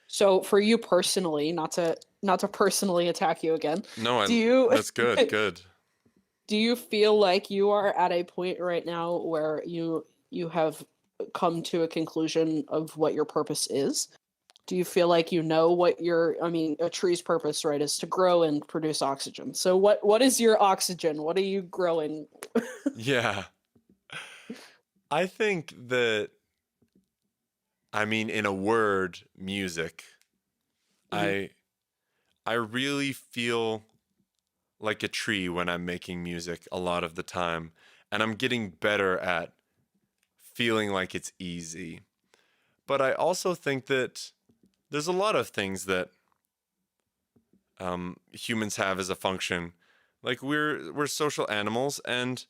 So for you personally, not to personally attack you again,
No,
do you
that's good. Good.
do you feel like you are at a point right now where you have come to a conclusion of what your purpose is? Do you feel like you know what a tree's purpose, right, is to grow and produce oxygen. So what is your oxygen? What are you growing?
Yeah. I think that, I mean, in a word, music.
Mhm.
I really feel like a tree when I'm making music a lot of the time, and I'm getting better at feeling like it's easy. But I also think that there's a lot of things that humans have as a function. Like we're social animals, and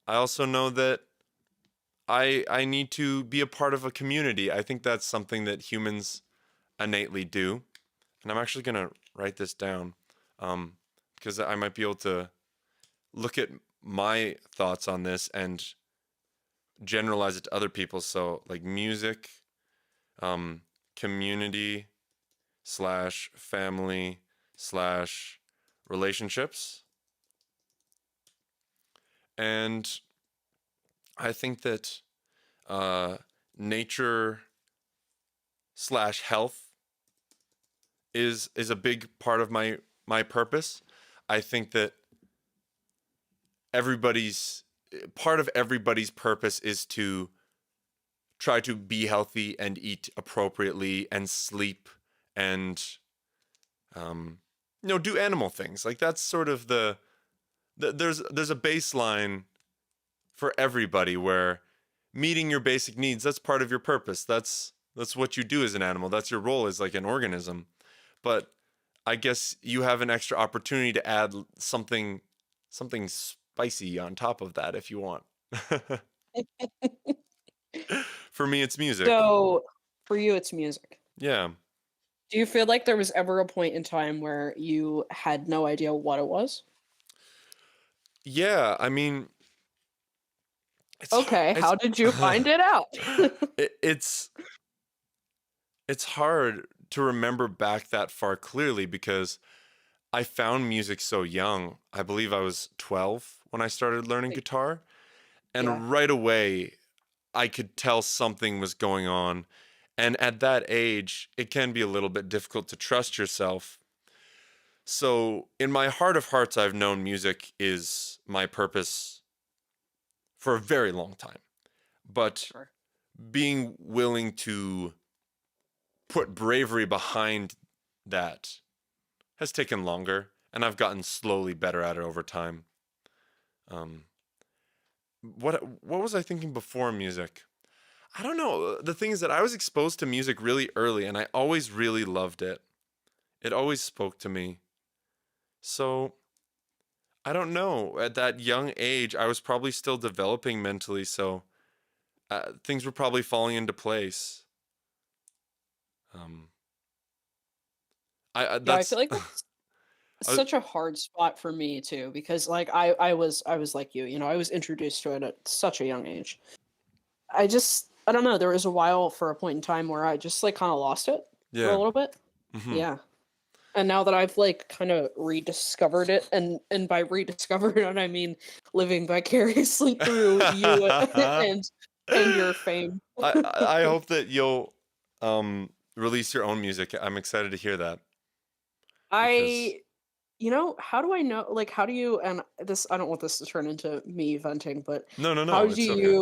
I also know that I need to be a part of a community. I think that's something that humans innately do. And I'm actually gonna write this down because I might be able to look at my thoughts on this and generalize it to other people. So like music, community slash family slash relationships. And I think that nature slash health is a big part of my purpose. I think that everybody's part of everybody's purpose is to try to be healthy and eat appropriately and sleep and do animal things. Like that's sort of there's a baseline for everybody where meeting your basic needs, that's part of your purpose. That's what you do as an animal. That's your role as like an organism. But I guess you have an extra opportunity to add something spicy on top of that if you want. For me, it's music.
So for you it's music.
Yeah.
Do you feel like there was ever a point in time where you had no idea what it was?
Yeah, I mean,
Okay, how did you find it out?
it's hard to remember back that far clearly because I found music so young. I believe I was 12 when I started learning
Like,
guitar.
yeah.
And right away, I could tell something was going on. And at that age, it can be a little bit difficult to trust yourself. So, in my heart of hearts, I've known music is my purpose for a very long time. But
Sure.
being willing to put bravery behind that has taken longer, and I've gotten slowly better at it over time. Um, what was I thinking before music? I don't know. The thing is that I was exposed to music really early, and I always really loved it. It always spoke to me. So I don't know. At that young age, I was probably still developing mentally, so things were probably falling into place. Um, I
Yeah, I
that's
feel like that's
I,
such a hard spot for me too, because like I was like you, you know, I was introduced to it at such a young age. I don't know, there was a while for a point in time where I just like kind of lost it for a
yeah.
little bit.
Hmm.
Yeah. And now that I've like kind of rediscovered it, and by rediscovered it I mean living vicariously through you and and your fame.
I hope that you'll release your own music. I'm excited to hear that because
I You know, how do I know, like, how do you, and this, I don't want this to turn into me venting, but
no, it's okay.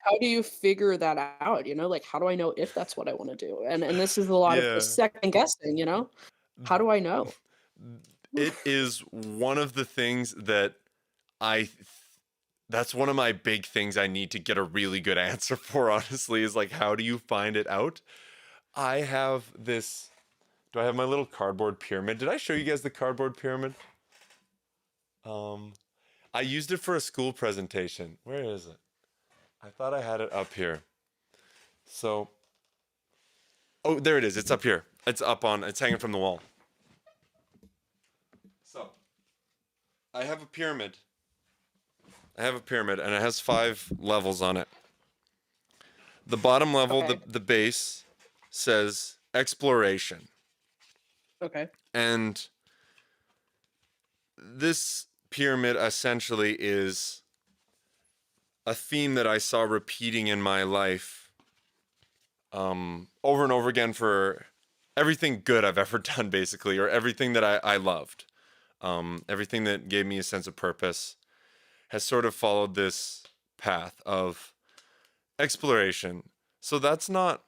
how do you figure that out, you know? Like, how do I know if that's what I wanna do? And this is a lot of the
Yeah.
second guessing, you know? How do I know?
It is one of the things that I th- that's one of my big things I need to get a really good answer for, honestly, is like how do you find it out? I have this do I have my little cardboard pyramid? Did I show you guys the cardboard pyramid? Um I used it for a school presentation. Where is it? I thought I had it up here. So, oh, there it is. It's up here. It's hanging from the wall. So, I have a pyramid. I have a pyramid and it has 5 levels on it. The bottom level,
Okay,
the base says exploration.
okay,
And this pyramid essentially is a theme that I saw repeating in my life over and over again for everything good I've ever done, basically, or everything that I loved. Everything that gave me a sense of purpose has sort of followed this path of exploration. So that's not,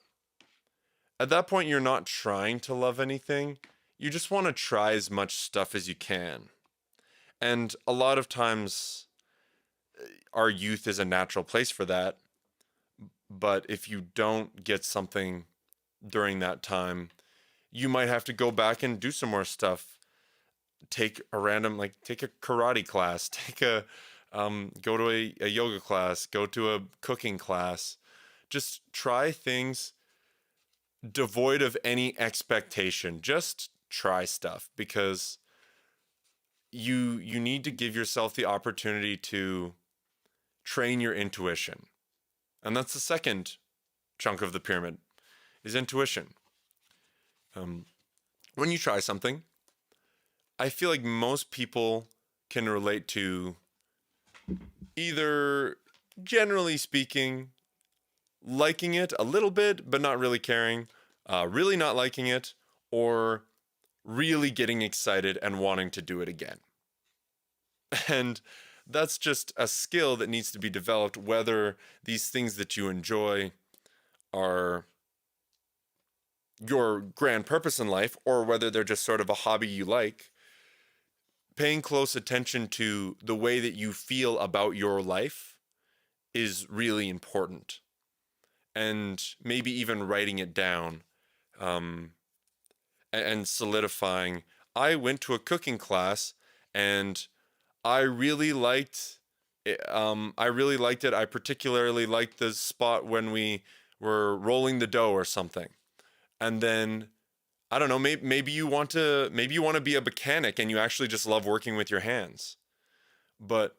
at that point, you're not trying to love anything. You just want to try as much stuff as you can. And a lot of times, our youth is a natural place for that. But if you don't get something during that time, you might have to go back and do some more stuff. Take a random, like, take a karate class, go to a yoga class, go to a cooking class. Just try things devoid of any expectation. Just try stuff because you need to give yourself the opportunity to train your intuition. And that's the second chunk of the pyramid is intuition. Um, when you try something, I feel like most people can relate to either, generally speaking, liking it a little bit, but not really caring, really not liking it, or really getting excited and wanting to do it again. And that's just a skill that needs to be developed, whether these things that you enjoy are your grand purpose in life or whether they're just sort of a hobby you like. Paying close attention to the way that you feel about your life is really important. And maybe even writing it down um, and solidifying. I went to a cooking class and I really liked it. I really liked it. I particularly liked the spot when we were rolling the dough or something. And then I don't know, maybe you want to be a mechanic and you actually just love working with your hands. But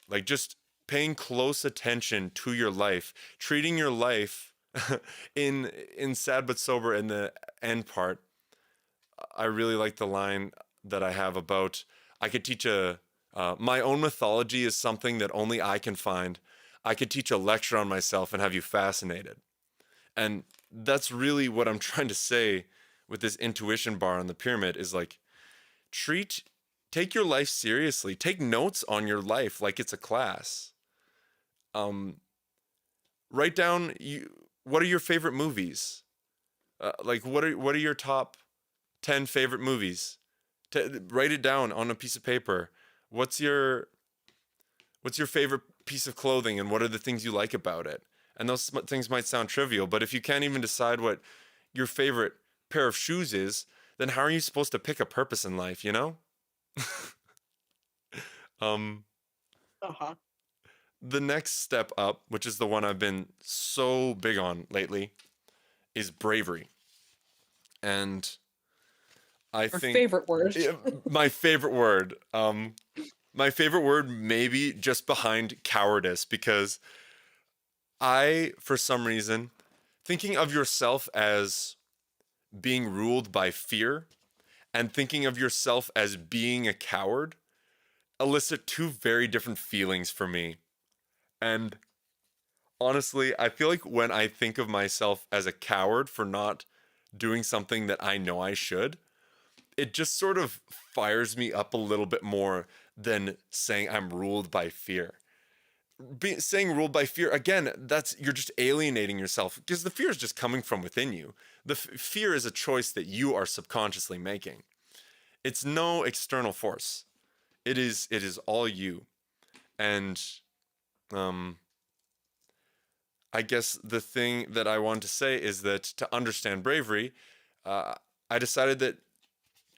like just paying close attention to your life, treating your life in sad but sober in the end part, I really like the line that I have about I could teach my own mythology is something that only I can find. I could teach a lecture on myself and have you fascinated. And that's really what I'm trying to say with this intuition bar on the pyramid is like, take your life seriously. Take notes on your life like it's a class. Write down what are your favorite movies? Like what are your top 10 favorite movies? Write it down on a piece of paper. What's your favorite piece of clothing and what are the things you like about it? And those things might sound trivial, but if you can't even decide what your favorite pair of shoes is, then how are you supposed to pick a purpose in life, you know? um
Uh-huh.
the next step up, which is the one I've been so big on lately, is bravery. And I
Our
think
favorite word.
my favorite word. My favorite word maybe just behind cowardice, because for some reason, thinking of yourself as being ruled by fear and thinking of yourself as being a coward elicit two very different feelings for me. And honestly, I feel like when I think of myself as a coward for not doing something that I know I should, it just sort of fires me up a little bit more than saying I'm ruled by fear. Saying ruled by fear, again, you're just alienating yourself because the fear is just coming from within you. The fear is a choice that you are subconsciously making. It's no external force. It is all you. And I guess the thing that I want to say is that to understand bravery, I decided that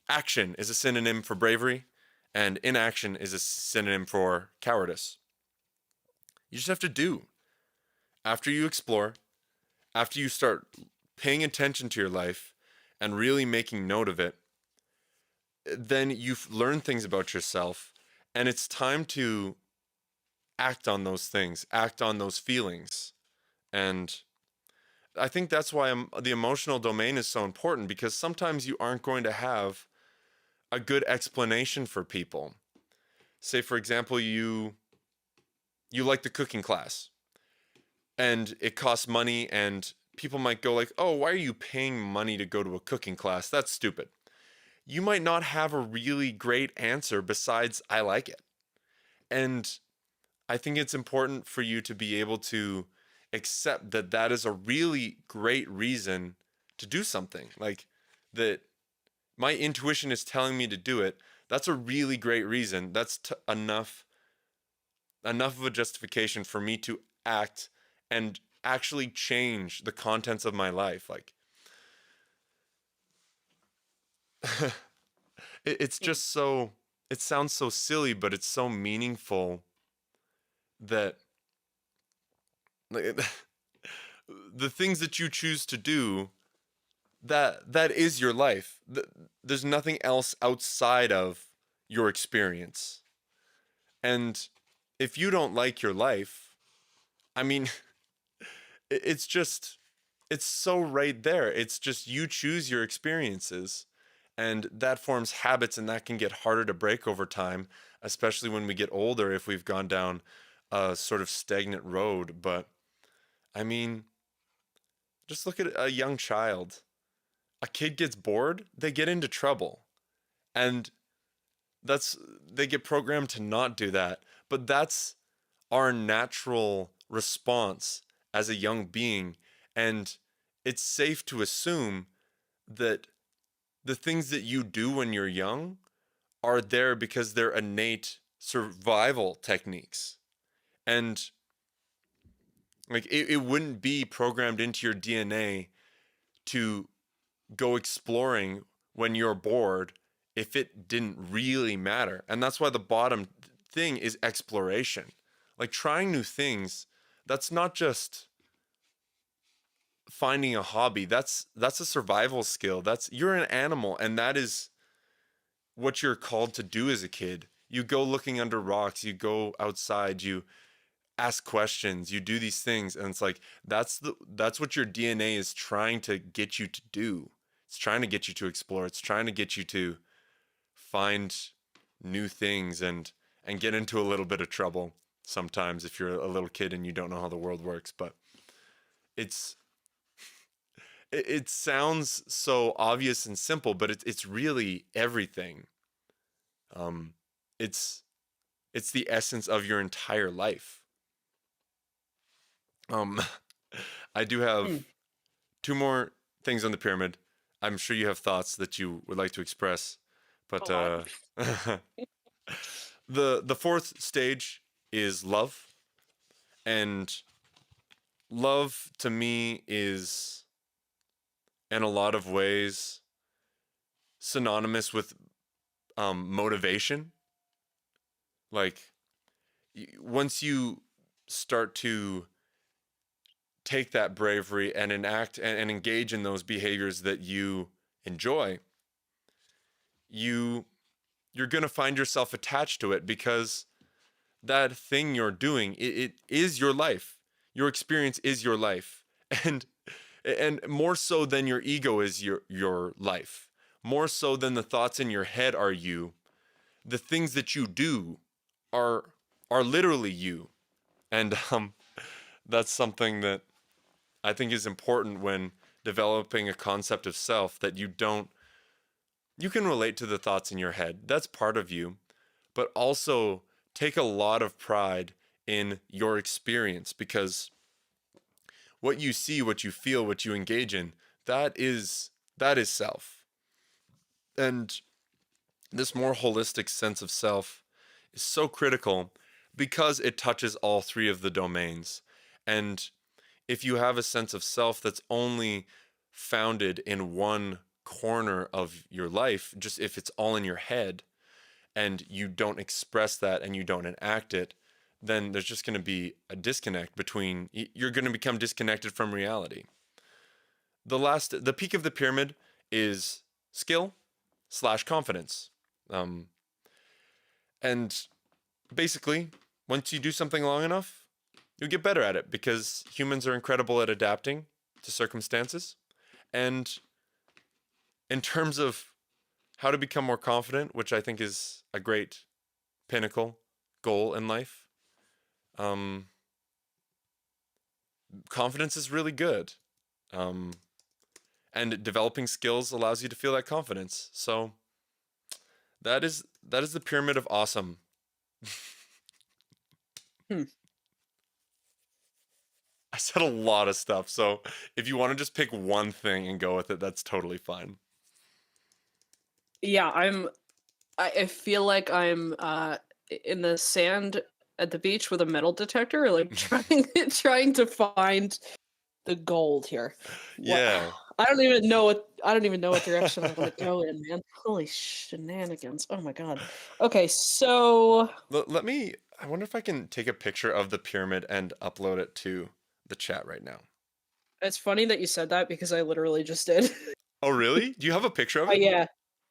action is a synonym for bravery, and inaction is a synonym for cowardice. You just have to do. After you explore, after you start paying attention to your life and really making note of it, then you've learned things about yourself, and it's time to act on those things, act on those feelings. And I think that's why the emotional domain is so important, because sometimes you aren't going to have a good explanation for people. Say, for example, you like the cooking class and it costs money, and people might go like, oh, why are you paying money to go to a cooking class? That's stupid. You might not have a really great answer besides I like it. And I think it's important for you to be able to accept that that is a really great reason to do something. Like that my intuition is telling me to do it. That's a really great reason. That's enough of a justification for me to act and actually change the contents of my life. Like it's just so, it sounds so silly, but it's so meaningful that like, the things that you choose to do, that is your life. There's nothing else outside of your experience. And if you don't like your life, I mean, it's so right there. It's just you choose your experiences, and that forms habits, and that can get harder to break over time, especially when we get older if we've gone down a sort of stagnant road. But I mean, just look at a young child. A kid gets bored, they get into trouble. And they get programmed to not do that. But that's our natural response as a young being. And it's safe to assume that the things that you do when you're young are there because they're innate survival techniques. And like it wouldn't be programmed into your DNA to go exploring when you're bored if it didn't really matter. And that's why the bottom thing is exploration. Like trying new things, that's not just finding a hobby. That's a survival skill. You're an animal, and that is what you're called to do as a kid. You go looking under rocks, you go outside, you ask questions, you do these things, and it's like that's what your DNA is trying to get you to do. It's trying to get you to explore. It's trying to get you to find new things and get into a little bit of trouble sometimes if you're a little kid and you don't know how the world works. But it's it sounds so obvious and simple, but it's really everything. Um, it's it's the essence of your entire life. Um, I do have
Mm.
two more things on the pyramid. I'm sure you have thoughts that you would like to express,
A
but
lot.
the fourth stage is love, and love to me is in a lot of ways synonymous with motivation. Like once you start to take that bravery and enact and engage in those behaviors that you enjoy, you you're going to find yourself attached to it because that thing you're doing, it is your life. Your experience is your life. And more so than your ego is your life. More so than the thoughts in your head are you. The things that you do are are literally you. And that's something that I think is important when developing a concept of self, that you can relate to the thoughts in your head. That's part of you, but also take a lot of pride in your experience, because what you see, what you feel, what you engage in, that is self. And this more holistic sense of self is so critical because it touches all three of the domains. And if you have a sense of self that's only founded in one corner of your life, just if it's all in your head and you don't express that and you don't enact it, then there's just going to be a disconnect between, you're going to become disconnected from reality. The peak of the pyramid is skill slash confidence. Um, and basically, once you do something long enough, you'll get better at it because humans are incredible at adapting to circumstances. And in terms of how to become more confident, which I think is a great pinnacle goal in life, um, confidence is really good. Um, and developing skills allows you to feel that confidence. So that is the pyramid of awesome.
Hmm.
I said a lot of stuff, so if you want to just pick one thing and go with it, that's totally fine.
Yeah, I feel like I'm in the sand at the beach with a metal detector, like trying to find the gold here. What
Yeah.
I don't even know what direction I want to go in, man. Holy shenanigans. Oh my god. Okay, so
Let me. I wonder if I can take a picture of the pyramid and upload it to the chat right now.
it's funny that you said that because I literally just did.
Oh, really? Do you have a picture of
Oh
it?
yeah.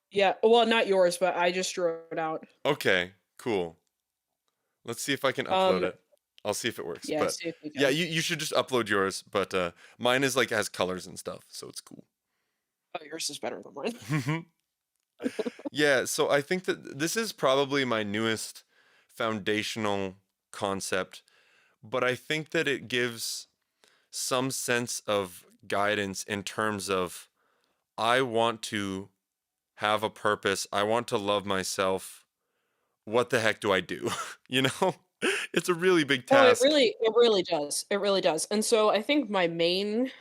Yeah. Well, not yours, but I just drew it out.
Okay, cool. Let's see if I can upload
Um
it. I'll see if it works.
yeah,
But
see if you
yeah,
can.
you should just upload yours. But mine is like has colors and stuff, so it's cool.
Oh, yours is better than mine.
Yeah, so I think that this is probably my newest foundational concept, but I think that it gives some sense of guidance in terms of, I want to have a purpose. I want to love myself. What the heck do I do? You know? It's a really big
No,
task.
it really does. It really does. And so I think my main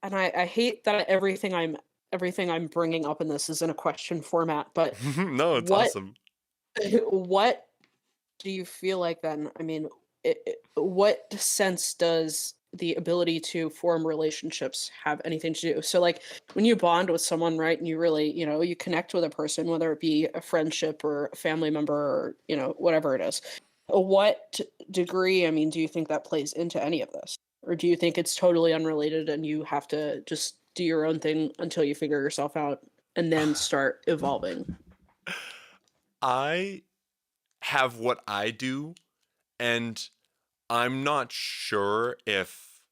and I hate that everything I'm bringing up in this is in a question format, but
No, it's
what
awesome.
what do you feel like then? I mean, what sense does the ability to form relationships have anything to do? So, like, when you bond with someone, right, and you really, you connect with a person, whether it be a friendship or a family member or, whatever it is, what degree, I mean, do you think that plays into any of this? Or do you think it's totally unrelated and you have to just do your own thing until you figure yourself out and then start evolving?
I have what I do, and I'm not sure if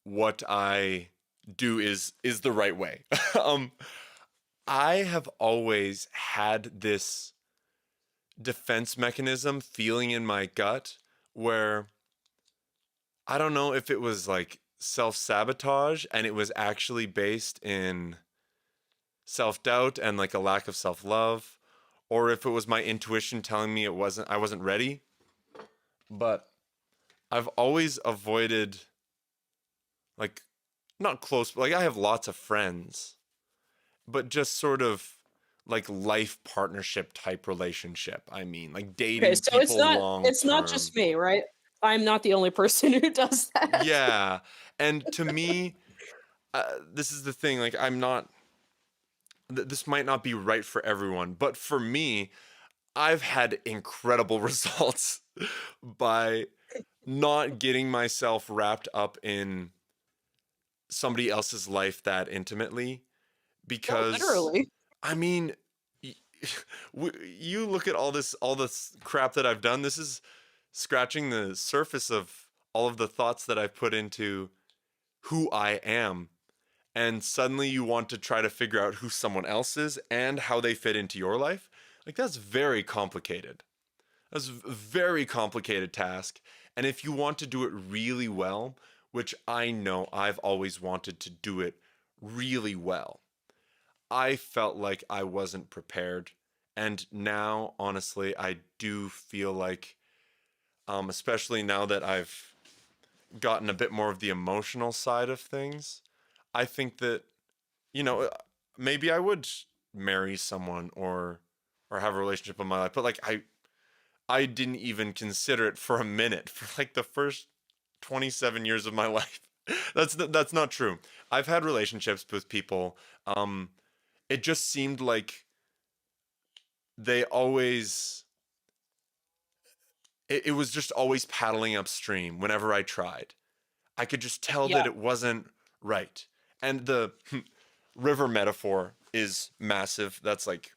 what I do is the right way. um I have always had this defense mechanism feeling in my gut where I don't know if it was like self-sabotage and it was actually based in self-doubt and like a lack of self-love, or if it was my intuition telling me I wasn't ready. But I've always avoided, like, not close, but like I have lots of friends, but just sort of like life partnership type relationship. I mean, like
Okay,
dating
so
people long
it's not
term.
just me, right? I'm not the only person who does that.
Yeah. And to me, this is the thing. Like, this might not be right for everyone, but for me, I've had incredible results by not getting myself wrapped up in somebody else's life that intimately.
No,
Because,
literally.
I mean, y- you look at all this crap that I've done. This is scratching the surface of all of the thoughts that I've put into who I am. And suddenly you want to try to figure out who someone else is and how they fit into your life. Like, that's very complicated. That's a very complicated task. And if you want to do it really well, which I know I've always wanted to do it really well, I felt like I wasn't prepared. And now, honestly, I do feel like, especially now that I've gotten a bit more of the emotional side of things, I think that, you know, maybe I would marry someone or have a relationship in my life. But like I didn't even consider it for a minute for like the first 27 years of my life. That's not true. I've had relationships with people. Um, it just seemed like they always it was just always paddling upstream whenever I tried. I could just tell
Yeah.
that it wasn't right. And the river metaphor is massive. That's like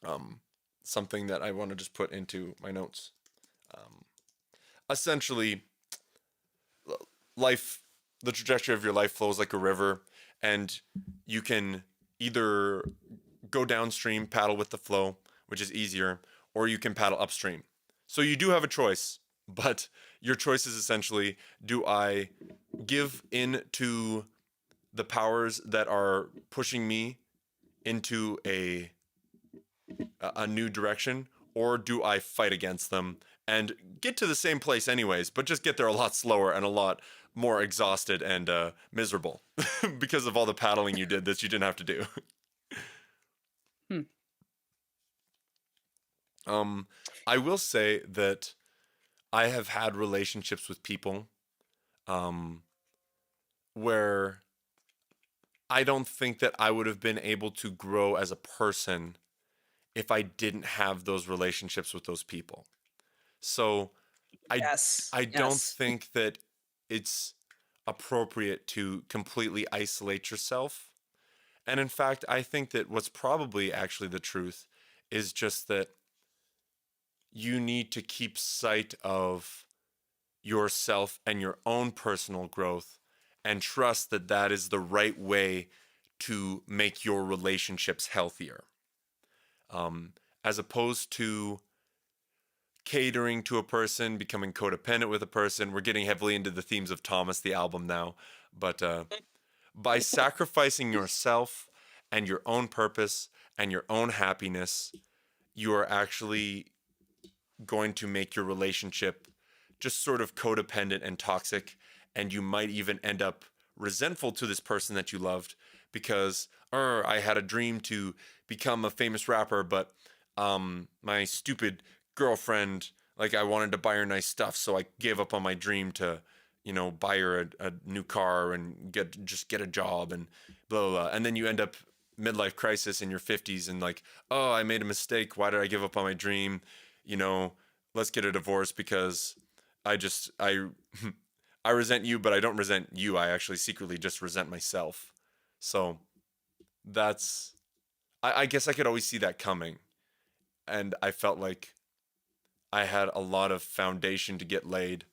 um, something that I want to just put into my notes. Um, Essentially, life, the trajectory of your life flows like a river, and you can either go downstream, paddle with the flow, which is easier, or you can paddle upstream. So you do have a choice, but your choice is essentially, do I give in to the powers that are pushing me into a new direction, or do I fight against them and get to the same place anyways, but just get there a lot slower and a lot more exhausted and miserable because of all the paddling you did that you didn't have to do.
Hmm.
um, I will say that I have had relationships with people um, where I don't think that I would have been able to grow as a person if I didn't have those relationships with those people. So I
Yes.
I don't
Yes.
think that it's appropriate to completely isolate yourself. And in fact, I think that what's probably actually the truth is just that you need to keep sight of yourself and your own personal growth and trust that that is the right way to make your relationships healthier. Um, as opposed to catering to a person, becoming codependent with a person. We're getting heavily into the themes of Thomas, the album now. But by sacrificing yourself and your own purpose and your own happiness, you are actually going to make your relationship just sort of codependent and toxic. And you might even end up resentful to this person that you loved because, I had a dream to become a famous rapper, but my stupid girlfriend, like, I wanted to buy her nice stuff, so I gave up on my dream to, buy her a new car and get a job and blah, blah, blah. And then you end up midlife crisis in your 50s and like, oh, I made a mistake. Why did I give up on my dream? You know, let's get a divorce because I I resent you, but I don't resent you. I actually secretly just resent myself. So that's I guess I could always see that coming. And I felt like I had a lot of foundation to get laid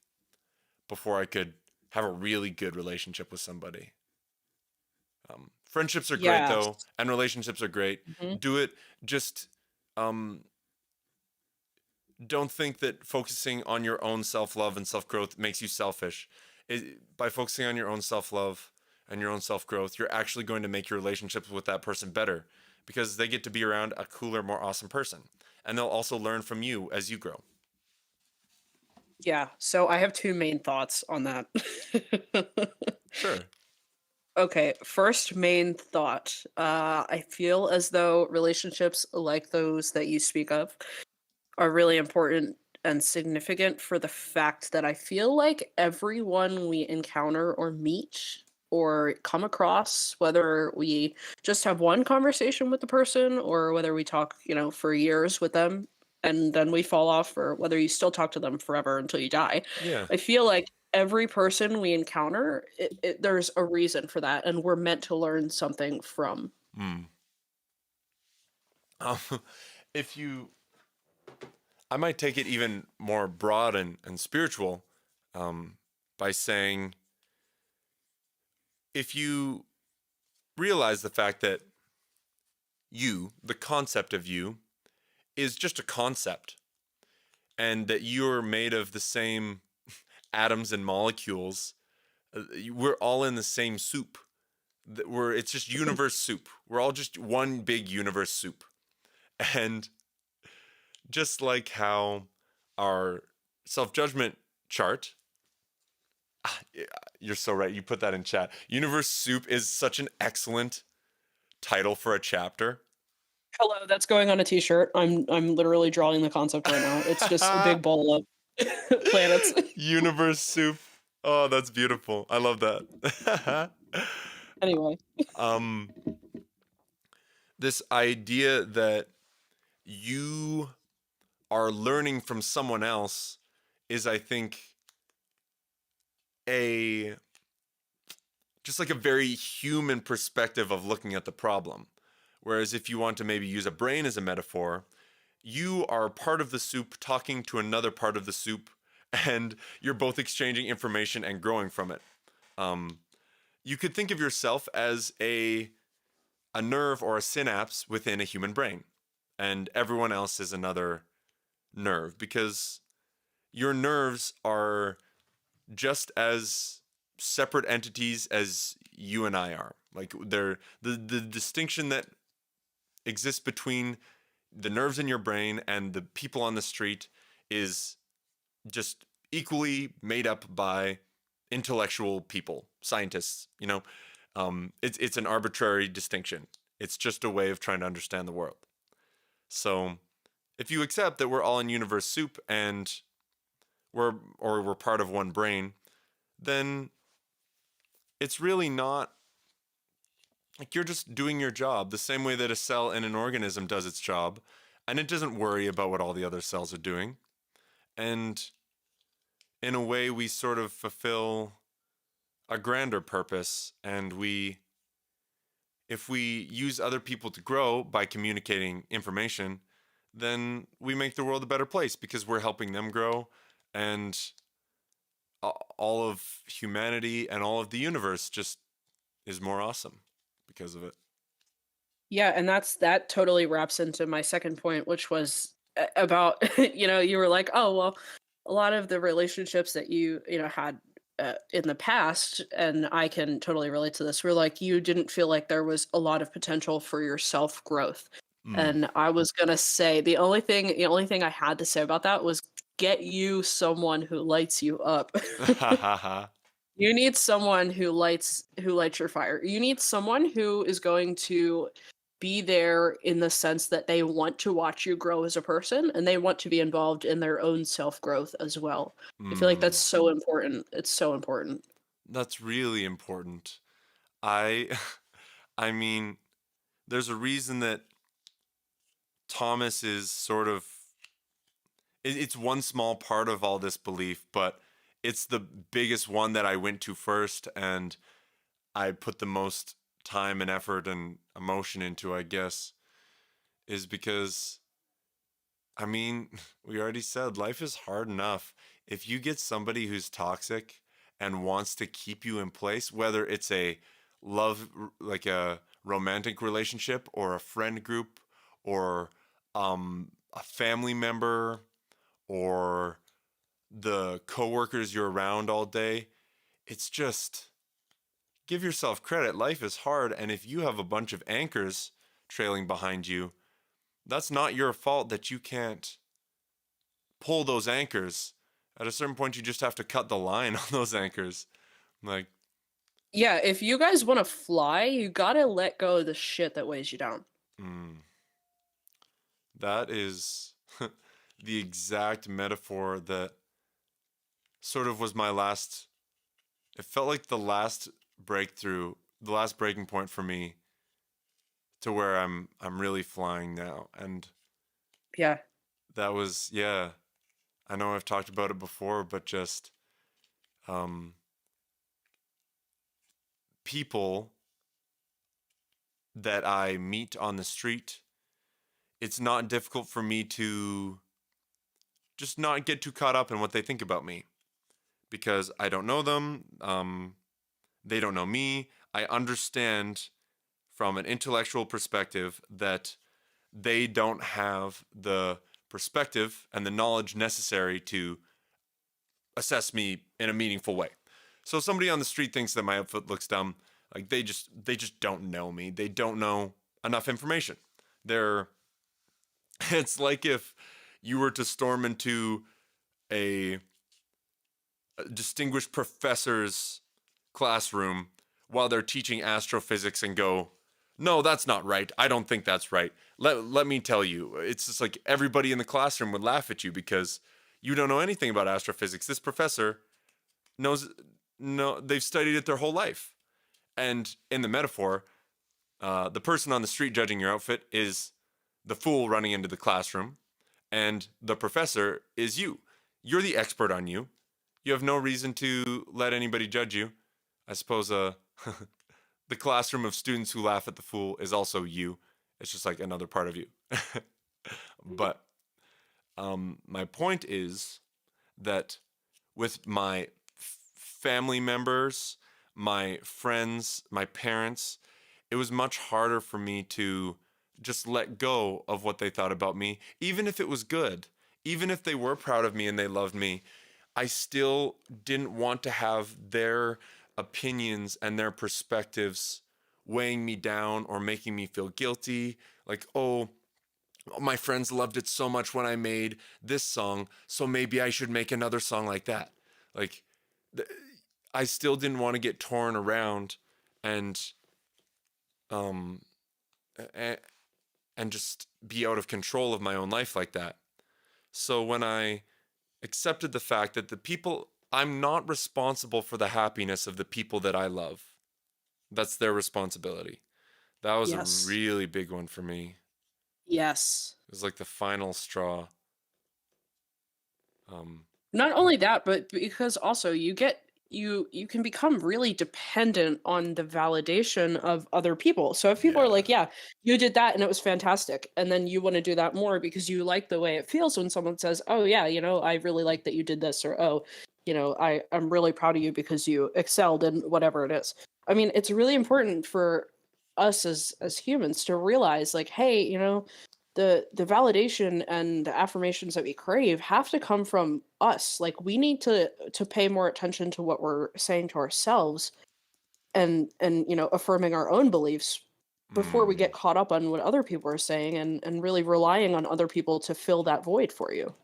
before I could have a really good relationship with somebody. Friendships are great
Yes.
though, and relationships are great.
Mhm.
Do it. Just um, don't think that focusing on your own self-love and self-growth makes you selfish. By focusing on your own self-love and your own self-growth, you're actually going to make your relationships with that person better because they get to be around a cooler, more awesome person. And they'll also learn from you as you grow.
Yeah. So I have two main thoughts on that.
Sure.
Okay, first main thought. I feel as though relationships like those that you speak of are really important and significant for the fact that I feel like everyone we encounter or meet or come across, whether we just have one conversation with the person or whether we talk, for years with them and then we fall off, or whether you still talk to them forever until you die,
Yeah.
I feel like every person we encounter, there's a reason for that, and we're meant to learn something from.
Hmm. Um, if you, I might take it even more broad and spiritual um, by saying, if you realize the fact that you, the concept of you, is just a concept, and that you're made of the same atoms and molecules, we're all in the same soup. It's just universe soup. We're all just one big universe soup. And just like how our self-judgment chart, yeah, you're so right. You put that in chat. Universe soup is such an excellent title for a chapter.
Hello, that's going on a t-shirt. I'm literally drawing the concept right now. It's just a big bowl of planets.
Universe soup. Oh, that's beautiful. I love that.
Anyway.
um, this idea that you are learning from someone else is, I think, a just like a very human perspective of looking at the problem. Whereas if you want to maybe use a brain as a metaphor, you are part of the soup talking to another part of the soup, and you're both exchanging information and growing from it. Um, you could think of yourself as a nerve or a synapse within a human brain, and everyone else is another nerve, because your nerves are just as separate entities as you and I are. Like, they're the distinction that exists between the nerves in your brain and the people on the street is just equally made up by intellectual people, scientists. It's an arbitrary distinction. It's just a way of trying to understand the world. So if you accept that we're all in universe soup and we're part of one brain, then it's really not like you're just doing your job the same way that a cell in an organism does its job, and it doesn't worry about what all the other cells are doing. And in a way, we sort of fulfill a grander purpose, and if we use other people to grow by communicating information, then we make the world a better place because we're helping them grow, and all of humanity and all of the universe just is more awesome because of it.
Yeah, and that totally wraps into my second point, which was about you were like, oh well, a lot of the relationships that you had in the past, and I can totally relate to this. Were like you didn't feel like there was a lot of potential for your self growth,
Mm.
and I was gonna say the only thing I had to say about that was get you someone who lights you up. You need someone who lights your fire. You need someone who is going to be there in the sense that they want to watch you grow as a person and they want to be involved in their own self-growth as well. I feel like that's
Mm.
so important. It's so important.
That's really important. I I mean, there's a reason that Thomas is sort of it's one small part of all this belief, but it's the biggest one that I went to first, and I put the most time and effort and emotion into, I guess, is because, I mean, we already said life is hard enough. If you get somebody who's toxic and wants to keep you in place, whether it's a like a romantic relationship or a friend group or a family member or the coworkers you're around all day. It's just give yourself credit. Life is hard, and if you have a bunch of anchors trailing behind you, that's not your fault that you can't pull those anchors. At a certain point, you just have to cut the line on those anchors. Like,
Yeah, if you guys want to fly, you gotta let go of the shit that weighs you down.
that is the exact metaphor that sort of was my last. It felt like the last breakthrough, the last breaking point for me to where I'm really flying now. And
Yeah.
that was, yeah. I know I've talked about it before, but just people that I meet on the street, it's not difficult for me to just not get too caught up in what they think about me because I don't know them. They don't know me. I understand from an intellectual perspective that they don't have the perspective and the knowledge necessary to assess me in a meaningful way. So somebody on the street thinks that my outfit looks dumb. Like they just don't know me. They don't know enough information. It's like if you were to storm into a distinguished professor's classroom while they're teaching astrophysics and go, "No, that's not right. I don't think that's right. Let me tell you." It's just like everybody in the classroom would laugh at you because you don't know anything about astrophysics. This professor knows, no, they've studied it their whole life. And in the metaphor, the person on the street judging your outfit is the fool running into the classroom, and the professor is you. You're the expert on you. You have no reason to let anybody judge you. I suppose the classroom of students who laugh at the fool is also you. It's just like another part of you. But my point is that with my family members, my friends, my parents, it was much harder for me to just let go of what they thought about me, even if it was good, even if they were proud of me and they loved me. I still didn't want to have their opinions and their perspectives weighing me down or making me feel guilty. Like, oh, my friends loved it so much when I made this song, so maybe I should make another song like that. Like, I still didn't want to get torn around and and just be out of control of my own life like that. So when I accepted the fact that I'm not responsible for the happiness of the people that I love. That's their responsibility. That was
Yes.
a really big one for me.
Yes.
It was like the final straw.
Not only that, but because also you can become really dependent on the validation of other people. So if people are like,
Yeah.
"Yeah, you did that and it was fantastic," and then you want to do that more because you like the way it feels when someone says, "Oh yeah, I really like that you did this," or "Oh, I'm really proud of you because you excelled in whatever it is." I mean, it's really important for us as humans to realize like, hey, the validation and the affirmations that we crave have to come from us. Like we need to pay more attention to what we're saying to ourselves and affirming our own beliefs before we get caught up on what other people are saying and really relying on other people to fill that void for you.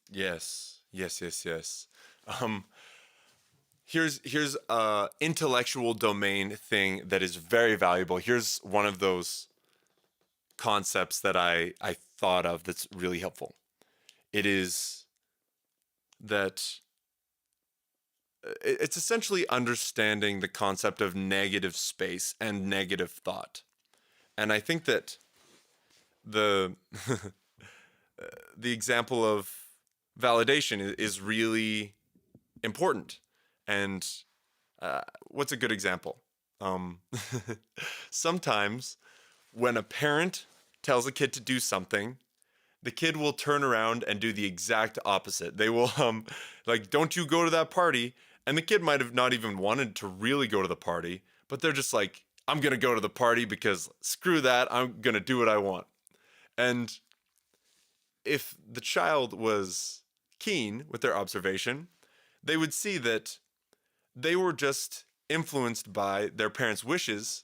Yes. Um, here's a intellectual domain thing that is very valuable. Here's one of those concepts that I thought of that's really helpful. It is that it's essentially understanding the concept of negative space and negative thought. And I think that the the example of validation is really important. And what's a good example? Sometimes when a parent tells a kid to do something, the kid will turn around and do the exact opposite. They will like, "Don't you go to that party." And the kid might have not even wanted to really go to the party, but they're just like, I'm going to go to the party because screw that. I'm going to do what I want. And if the child was keen with their observation, they would see that they were just influenced by their parents' wishes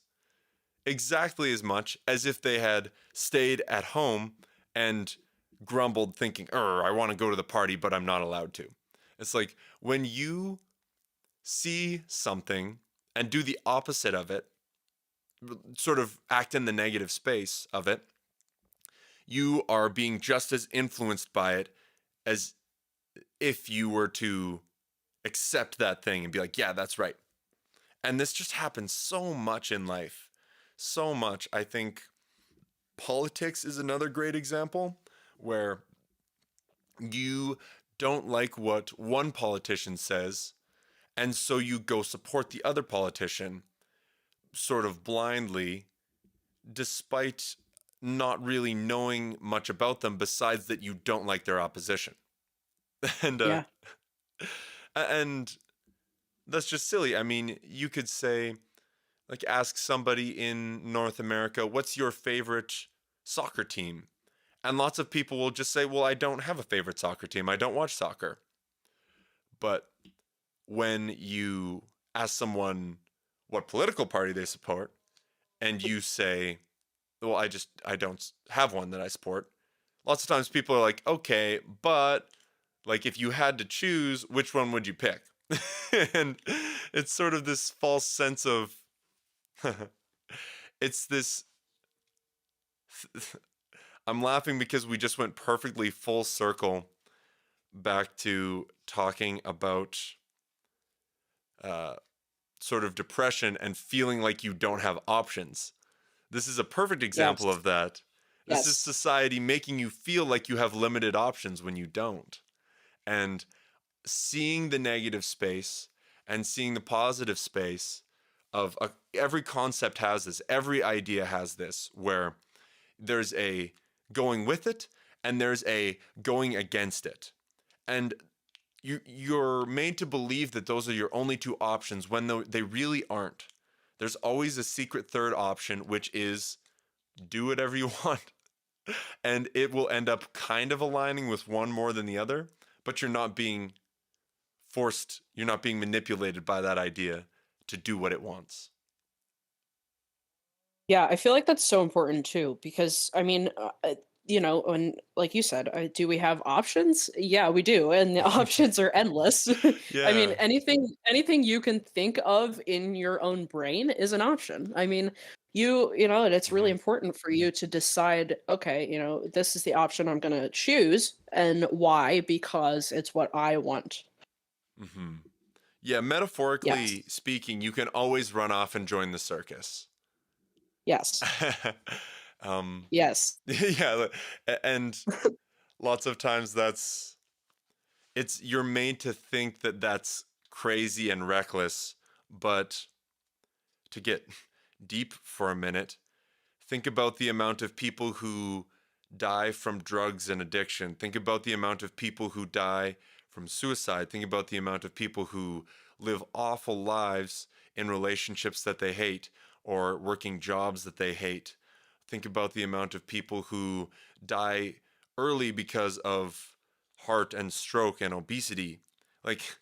exactly as much as if they had stayed at home and grumbled, thinking, I want to go to the party, but I'm not allowed to. It's like when you see something and do the opposite of it, sort of act in the negative space of it, you are being just as influenced by it as if you were to accept that thing and be like, yeah, that's right. And this just happens so much in life. So much. I think politics is another great example where you don't like what one politician says, and so you go support the other politician sort of blindly, despite not really knowing much about them besides that you don't like their opposition. And
Yeah.
and that's just silly. I mean, you could say, like, ask somebody in North America, what's your favorite soccer team? And lots of people will just say, well, I don't have a favorite soccer team. I don't watch soccer. But when you ask someone what political party they support, and you say, well, I don't have one that I support. Lots of times people are like, okay, but like if you had to choose, which one would you pick? And it's sort of this false sense of, it's this, I'm laughing because we just went perfectly full circle back to talking about sort of depression and feeling like you don't have options. This is a perfect example
Yes.
of that. This is
Yes.
society making you feel like you have limited options when you don't. And seeing the negative space and seeing the positive space of every concept has this, every idea has this, where there's a going with it and there's a going against it. And you're made to believe that those are your only two options when they really aren't. There's always a secret third option, which is do whatever you want. And it will end up kind of aligning with one more than the other, but you're not being forced, you're not being manipulated by that idea to do what it wants.
Yeah, I feel like that's so important too because I mean, and like you said, do we have options? Yeah, we do, and the options are endless. I mean,
Yeah.
anything you can think of in your own brain is an option. I mean, and it's really
Mhm.
important for you to decide, okay, this is the option I'm going to choose and why because it's what I want.
Mhm. Yeah,
Yes.
metaphorically speaking, you can always run off and join the circus.
Yes.
um
Yes.
yeah, and lots of times you're made to think that that's crazy and reckless, but to get deep for a minute, think about the amount of people who die from drugs and addiction. Think about the amount of people who die from suicide. Think about the amount of people who live awful lives in relationships that they hate or working jobs that they hate. Think about the amount of people who die early because of heart and stroke and obesity. Like,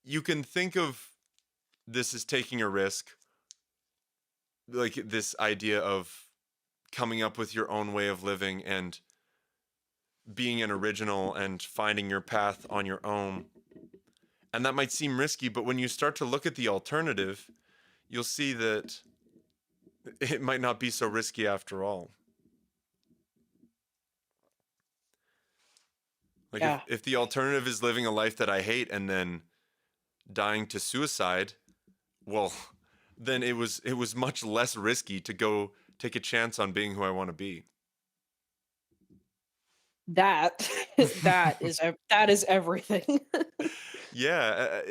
you can think of this as taking a risk, like this idea of coming up with your own way of living and being an original and finding your path on your own. And that might seem risky, but when you start to look at the alternative, you'll see that it might not be so risky after all. Like
Yeah.
if the alternative is living a life that I hate and then dying to suicide, well, then it was much less risky to go take a chance on being who I want to be.
That that is everything.
Yeah,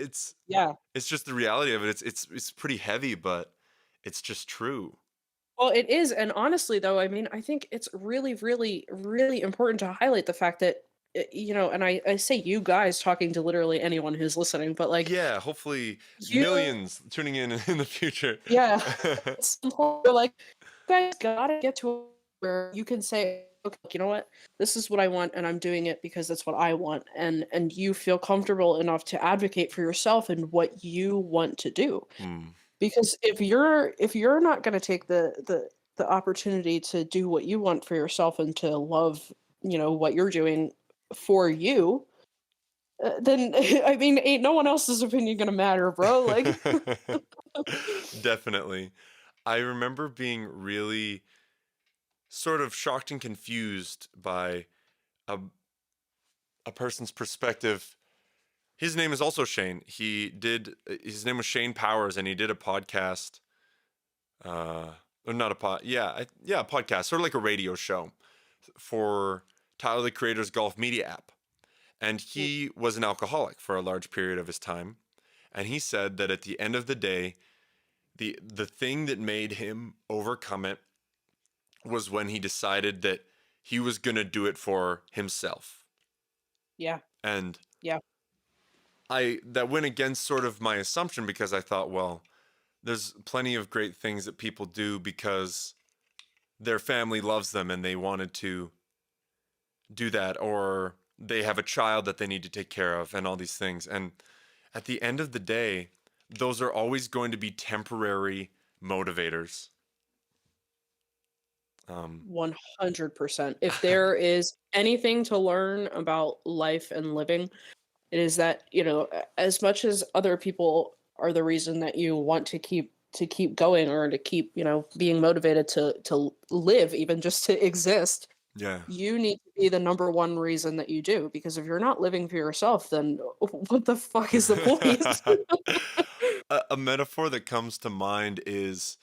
Yeah.
it's just the reality of it. It's pretty heavy, but it's just true.
Well, it is, and honestly, though, I mean, I think it's really, really, really important to highlight the fact that and I say you guys talking to literally anyone who's listening, but like
Yeah, hopefully
you,
millions tuning in the future.
yeah, at some point, you're like, you guys gotta get to where you can say, okay, you know what, this is what I want, and I'm doing it because that's what I want, and you feel comfortable enough to advocate for yourself and what you want to do.
Hmm.
Because if you're not going to take the opportunity to do what you want for yourself and to love, what you're doing for you, then I mean, ain't no one else's opinion gonna matter, bro. Like,
Definitely. I remember being really sort of shocked and confused by a, a person's perspective. His name is also Shane. His name was Shane Powers, and he did a podcast. Or not a a podcast, sort of like a radio show for Tyler the Creator's golf media app. And he was an alcoholic for a large period of his time. And he said that at the end of the day, the thing that made him overcome it was when he decided that he was going to do it for himself.
yeah,
And
yeah,
that went against sort of my assumption, because I thought, well, there's plenty of great things that people do because their family loves them and they wanted to do that, or they have a child that they need to take care of, and all these things. And at the end of the day, those are always going to be temporary motivators.
100%. If there is anything to learn about life and living, it is that, as much as other people are the reason that you want to keep going, or to keep, being motivated to live, even just to exist,
Yeah.
you need to be the number one reason that you do, because if you're not living for yourself, then what the fuck is the point?
A metaphor that comes to mind is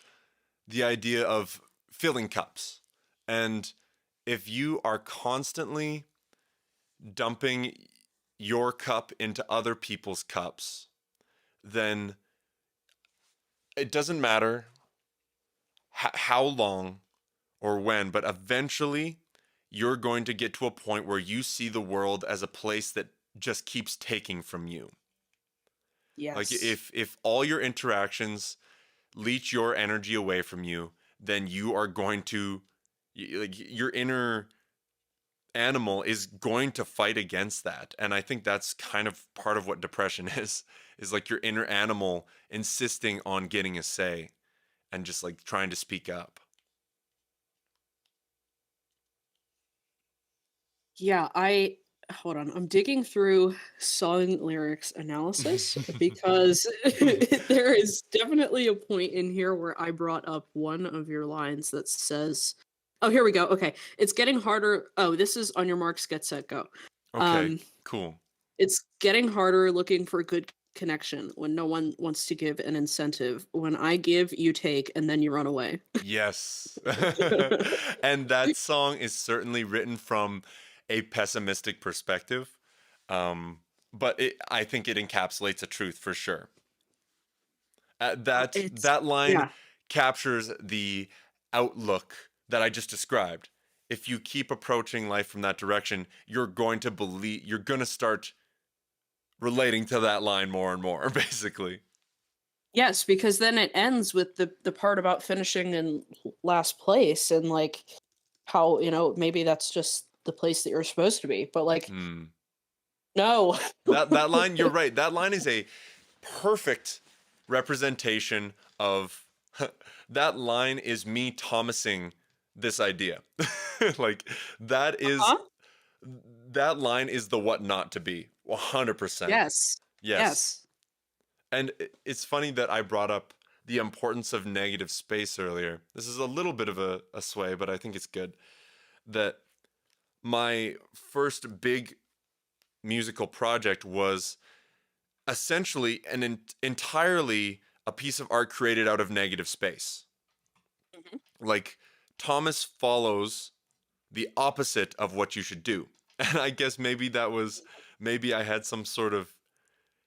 the idea of filling cups. And if you are constantly dumping your cup into other people's cups, then it doesn't matter how long or when, but eventually you're going to get to a point where you see the world as a place that just keeps taking from you. Like
Yes.
if all your interactions leech your energy away from you, then you are going to, like, your inner animal is going to fight against that. And I think that's kind of part of what depression is like your inner animal insisting on getting a say and just like trying to speak up.
Yeah, hold on. I'm digging through song lyrics analysis because there is definitely a point in here where I brought up one of your lines that says, "Oh, here we go. Okay, it's getting harder. Oh, this is on your marks, get set, go.
Okay,
Um,
cool.
it's getting harder looking for good connection when no one wants to give an incentive. When I give, you take, and then you run away."
Yes. And that song is certainly written from a pessimistic perspective. Um, but I think it encapsulates a truth for sure.
It's
That line
yeah.
captures the outlook that I just described. If you keep approaching life from that direction, you're going to start relating to that line more and more, basically.
Yes, because then it ends with the part about finishing in last place, and like how, maybe that's just the place that you're supposed to be. But like,
Hmm.
no.
That line, you're right. That line is a perfect representation of that line is me Thomasing this idea. Like that is
Huh?
that line is the what not to be. 100%.
Yes.
Yes.
Yes.
And it's funny that I brought up the importance of negative space earlier. This is a little bit of a sway, but I think it's good. That my first big musical project was essentially entirely a piece of art created out of negative space.
Mhm.
Like Thomas follows the opposite of what you should do. And I guess maybe I had some sort of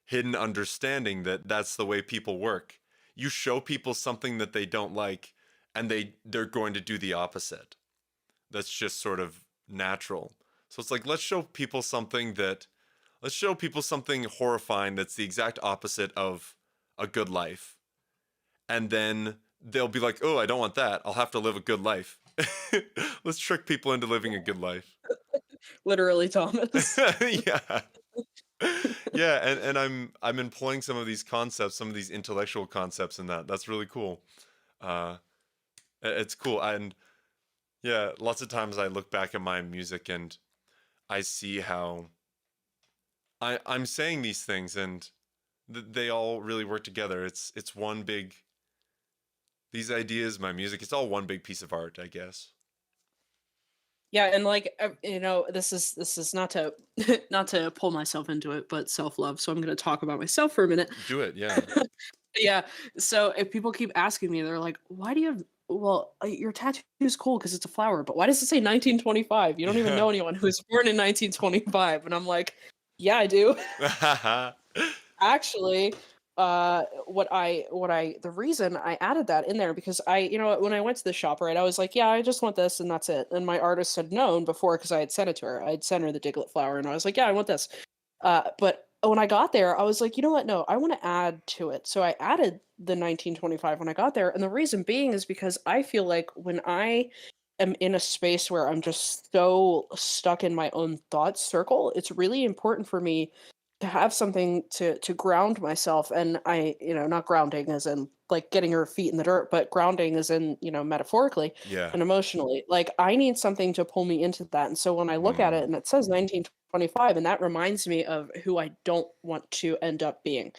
hidden understanding that that's the way people work. You show people something that they don't like and they're going to do the opposite. That's just sort of natural. So it's like, let's show people something horrifying that's the exact opposite of a good life. And then they'll be like, oh, I don't want that. I'll have to live a good life. Let's trick people into living a good life.
Literally, Thomas.
Yeah. Yeah, and I'm employing some of these concepts, some of these intellectual concepts in that. That's really cool. It's cool. And yeah, lots of times I look back at my music and I see how I'm saying these things and they all really work together. It's one big, these ideas, my music, it's all one big piece of art, I guess.
Yeah, and like this is not to not to pull myself into it, but self-love. So I'm going to talk about myself for a minute.
Do it, yeah.
Yeah. So if people keep asking me, they're like, "Why do you have?" Well, your tattoo is cool because it's a flower, but why does it say 1925? You don't even
Yeah.
know anyone who was born in 1925. And I'm like, yeah, I do. Actually, the reason I added that in there because when I went to the shop, right, I was like, yeah, I just want this and that's it. And my artist had known before because I had sent it to her. I'd sent her the Diglett flower and I was like, yeah, I want this. But when I got there, I was like, you know what? No, I want to add to it. So I added the 1925 when I got there. And the reason being is because I feel like when I am in a space where I'm just so stuck in my own thoughts circle, it's really important for me to have something to ground myself. And not grounding as in like getting your feet in the dirt, but grounding as in, metaphorically
Yeah.
and emotionally. Like I need something to pull me into that. And so when I look at it and it says 1925, and that reminds me of who I don't want to end up being.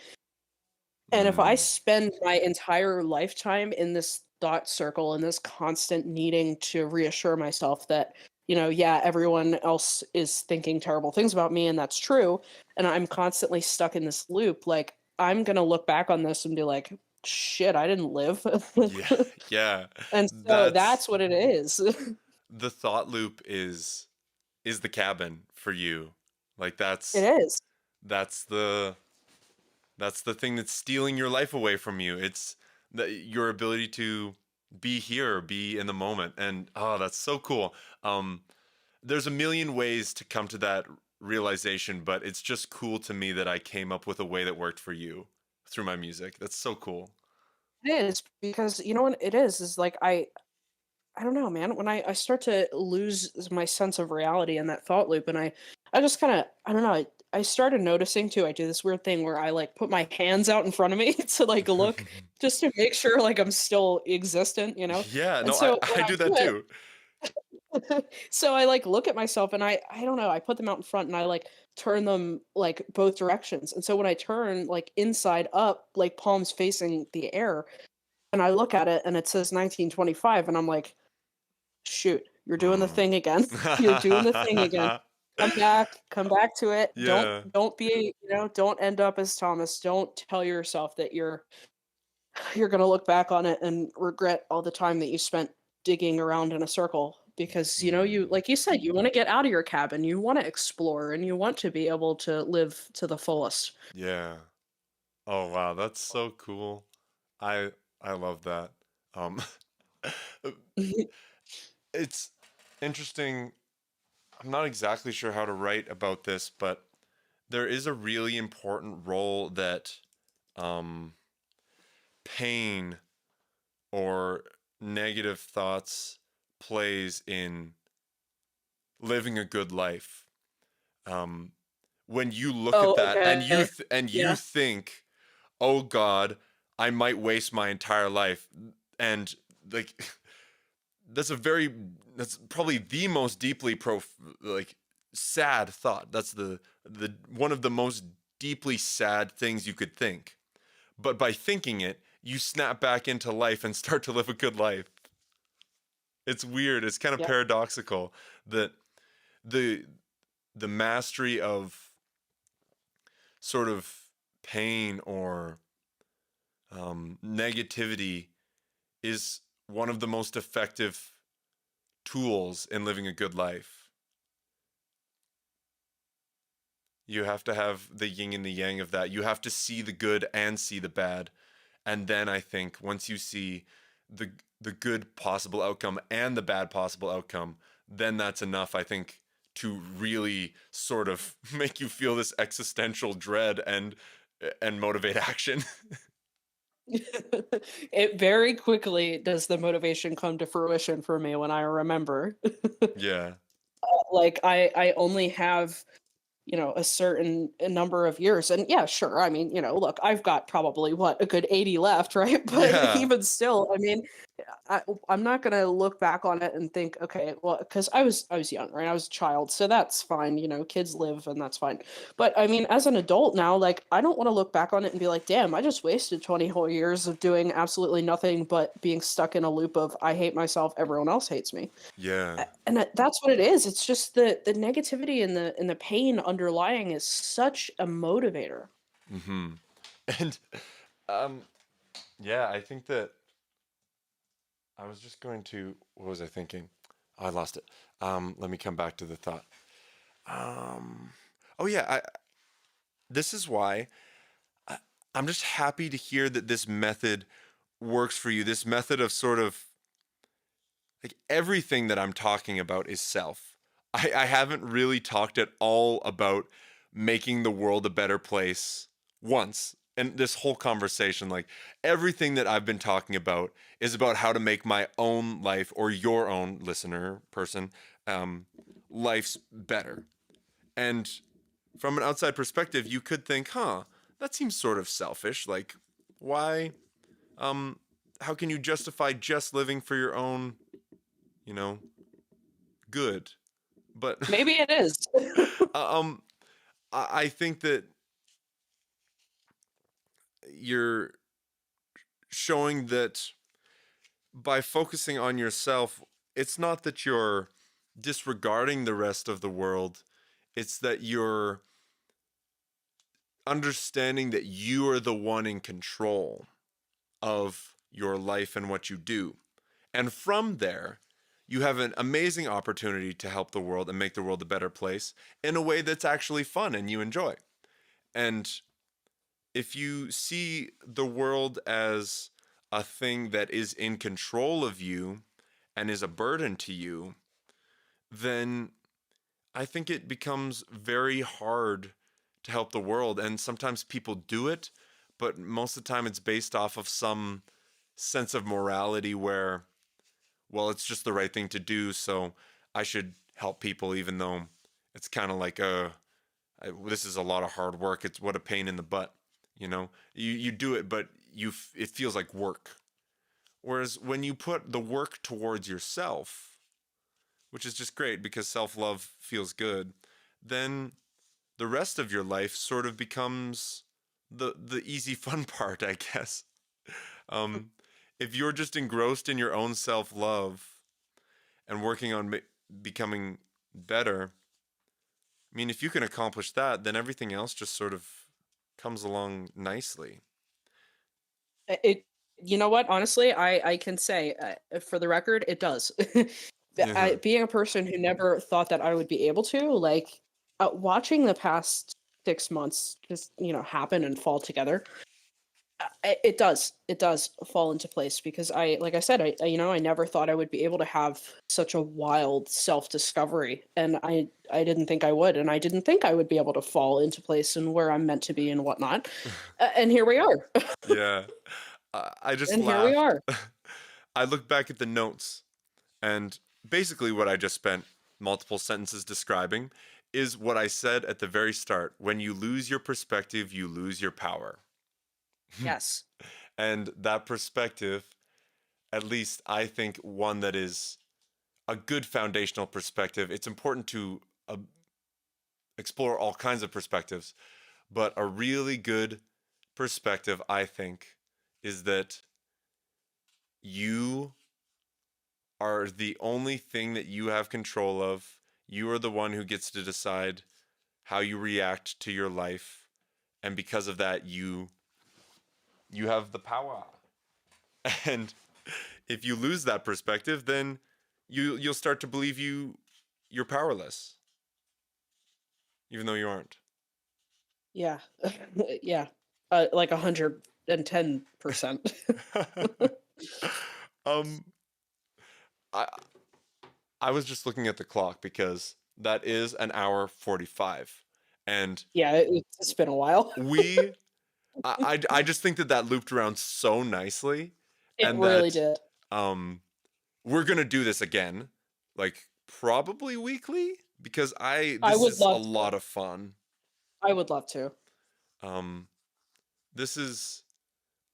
And if I spend my entire lifetime in this thought circle and this constant needing to reassure myself that, yeah, everyone else is thinking terrible things about me, and that's true, and I'm constantly stuck in this loop, like, I'm gonna look back on this and be like, shit, I didn't live.
Yeah. Yeah.
And so that's what it is.
The thought loop is the cabin for you. Like
It is.
that's the thing that's stealing your life away from you. It's your ability to be here, be in the moment. And oh, that's so cool. There's a million ways to come to that realization, but it's just cool to me that I came up with a way that worked for you through my music. That's so cool.
It is, because you know what it is like I don't know, man. When I start to lose my sense of reality in that thought loop, and I just kind of, I don't know, I started noticing too. I do this weird thing where I like put my hands out in front of me to like look, just to make sure like I'm still existent,
Yeah,
And
no,
so
I
when I
do
do
that too.
so I like look at myself and I don't know, I put them out in front and I like turn them like both directions. And so when I turn like inside up, like palms facing the air, and I look at it and it says 1925, and I'm like, shoot, you're doing the thing again. You're doing the thing again. Come back to it.
Yeah.
Don't be, don't end up as Thomas. Don't tell yourself that you're going to look back on it and regret all the time that you spent digging around in a circle, because you, like you said, you want to get out of your cabin, you want to explore, and you want to be able to live to the fullest.
Yeah. Oh wow, that's so cool. I I love that. Um it's interesting. I'm not exactly sure how to write about this, but there is a really important role that um pain or negative thoughts plays in living a good life. Um when you look at
Oh,
that and
okay.
you
Yeah.
think, "Oh God, I might waste my entire life," and like that's probably the most deeply like sad thought. That's the one of the most deeply sad things you could think. But by thinking it, you snap back into life and start to live a good life. It's weird. It's kind of
Yep.
paradoxical that the mastery of sort of pain or negativity is one of the most effective tools in living a good life. You have to have the yin and the yang of that. You have to see the good and see the bad. And then I think once you see the good possible outcome and the bad possible outcome, then that's enough, I think, to really sort of make you feel this existential dread and motivate action.
It very quickly does the motivation come to fruition for me when I remember.
Yeah.
Like I only have, a certain number of years. And yeah, sure. I mean, look, I've got probably what, a good 80 left, right? But
Yeah.
even still, I mean, I'm not gonna look back on it and think, okay, well, because I was young, right? I was a child, so that's fine. Kids live, and that's fine. But I mean, as an adult now, like, I don't want to look back on it and be like, damn, I just wasted 20 whole years of doing absolutely nothing but being stuck in a loop of I hate myself, everyone else hates me.
Yeah.
And that's what it is. It's just the negativity and the pain underlying is such a motivator.
Mm-hmm. And um, yeah, I think that I was just going to, what was I thinking? Oh, I lost it. Let me come back to the thought. Um, oh yeah, this is why I, I'm just happy to hear that this method works for you. This method of sort of like everything that I'm talking about is self. I haven't really talked at all about making the world a better place once. And this whole conversation, like everything that I've been talking about is about how to make my own life or your own listener person life's better. And from an outside perspective, you could think, huh, that seems sort of selfish. Like, why? Um, how can you justify just living for your own, you know, good? But
Maybe it is.
um, I think that you're showing that by focusing on yourself, it's not that you're disregarding the rest of the world, it's that you're understanding that you are the one in control of your life and what you do. And from there, you have an amazing opportunity to help the world and make the world a better place in a way that's actually fun and you enjoy. And if you see the world as a thing that is in control of you and is a burden to you, then I think it becomes very hard to help the world. And sometimes people do it, but most of the time it's based off of some sense of morality where, well, it's just the right thing to do, so I should help people, even though it's kind of like this is a lot of hard work. It's what a pain in the butt, you know. You do it, but it feels like work. Whereas when you put the work towards yourself, which is just great because self-love feels good, then the rest of your life sort of becomes the easy fun part, I guess. Um, if you're just engrossed in your own self-love and working on becoming better, I mean, if you can accomplish that, then everything else just sort of comes along nicely.
It, you know what? Honestly, I can say, for the record, it does.
Yeah.
Being a person who never thought that I would be able to, like, watching the past 6 months just happen and fall together. It does fall into place because like I said, I never thought I would be able to have such a wild self-discovery, and I didn't think I would, and I didn't think I would be able to fall into place and where I'm meant to be and whatnot. And here we are.
Yeah. I just
And here we
laughed.
are.
I look back at the notes, and basically what I just spent multiple sentences describing is what I said at the very start. When you lose your perspective, you lose your power.
Yes.
And that perspective, at least I think one that is a good foundational perspective. It's important to explore all kinds of perspectives, but a really good perspective, I think, is that you are the only thing that you have control of. You are the one who gets to decide how you react to your life, and because of that, you have the power. And if you lose that perspective, then you'll start to believe you're powerless, even though you aren't.
Yeah. Yeah. Like 110%.
um, I I was just looking at the clock because that is an hour 45. And
Yeah, it's been a while.
I just think that looped around so nicely,
It
and
really
that
did.
we're gonna do this again, like probably weekly, because
I
this
would
is a
love
lot
to.
of fun.
I would love to.
Um, this is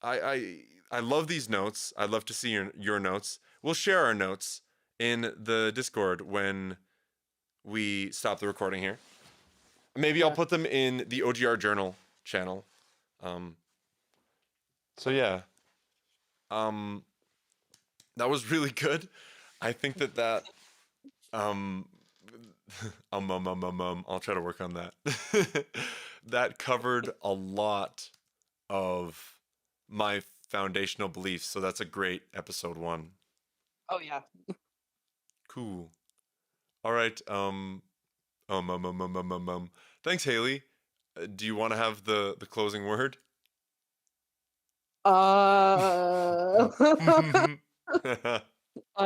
I love these notes. I'd love to see your notes. We'll share our notes in the Discord when we stop the recording here. Maybe I'll
Yeah.
put them in the OGR Journal channel. So yeah. That was really good. I think that um I'll try to work on that. That covered a lot of my foundational beliefs, so that's a great episode 1.
Oh yeah.
Cool. All right. Thanks, Hailey. Do you want to have the closing word?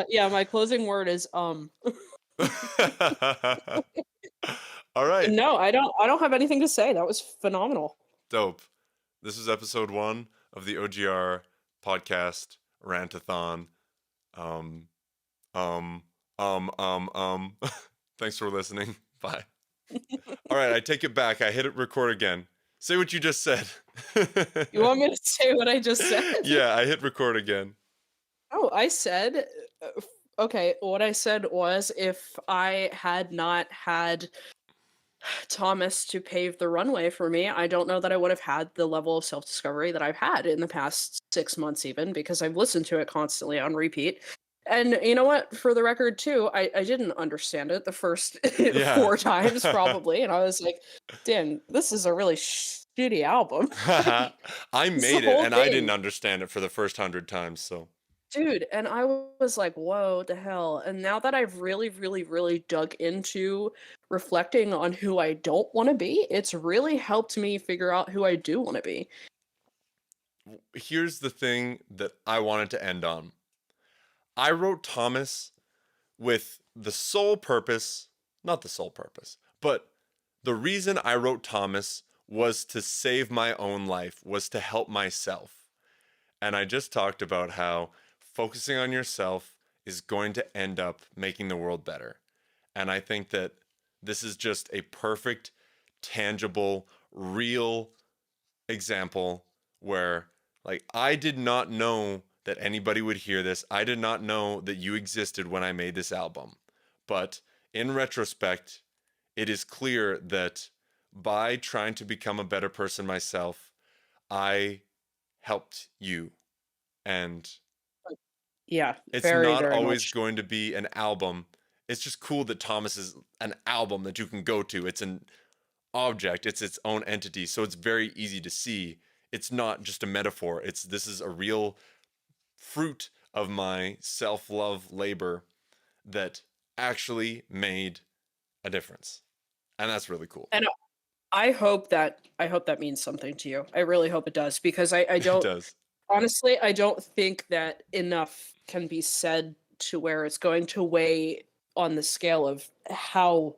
Yeah, my closing word is
All right.
no, I don't have anything to say. That was phenomenal.
Dope. This is episode 1 of the OGR podcast rantathon. Um, um, Thanks for listening. Bye. All right, I take it back. I hit it record again. Say what you just said.
You want me to say what I just said?
Yeah, I hit record again.
Oh, I said, okay, what I said was if I had not had Thomas to pave the runway for me, I don't know that I would have had the level of self-discovery that I've had in the past 6 months even, because I've listened to it constantly on repeat. And you know what? For the record, too, I didn't understand it the first
Yeah.
4 times probably, and I was like, "Damn, this is a really shitty album."
I
It's the
made it,
whole
and I
thing.
didn't understand it for the first 100 times, so.
Dude, and I was like, "Whoa, the hell." And now that I've really, really, really dug into reflecting on who I don't want to be, it's really helped me figure out who I do want to be.
Here's the thing that I wanted to end on. I wrote Thomas with the sole purpose, not the sole purpose, but the reason I wrote Thomas was to save my own life, was to help myself. And I just talked about how focusing on yourself is going to end up making the world better. And I think that this is just a perfect, tangible, real example where, like, I did not know that anybody would hear this. I did not know that you existed when I made this album. But in retrospect, it is clear that by trying to become a better person myself, I helped you. And
Yeah,
it's
very,
not
very
always
much.
going to be an album. It's just cool that Thomas is an album that you can go to. It's an object, it's its own entity, so it's very easy to see. It's not just a metaphor. This is a real fruit of my self-love labor that actually made a difference. And that's really cool.
And I hope that means something to you. I really hope it does, because I
It
don't
does.
honestly, I don't think that enough can be said to where it's going to weigh on the scale of how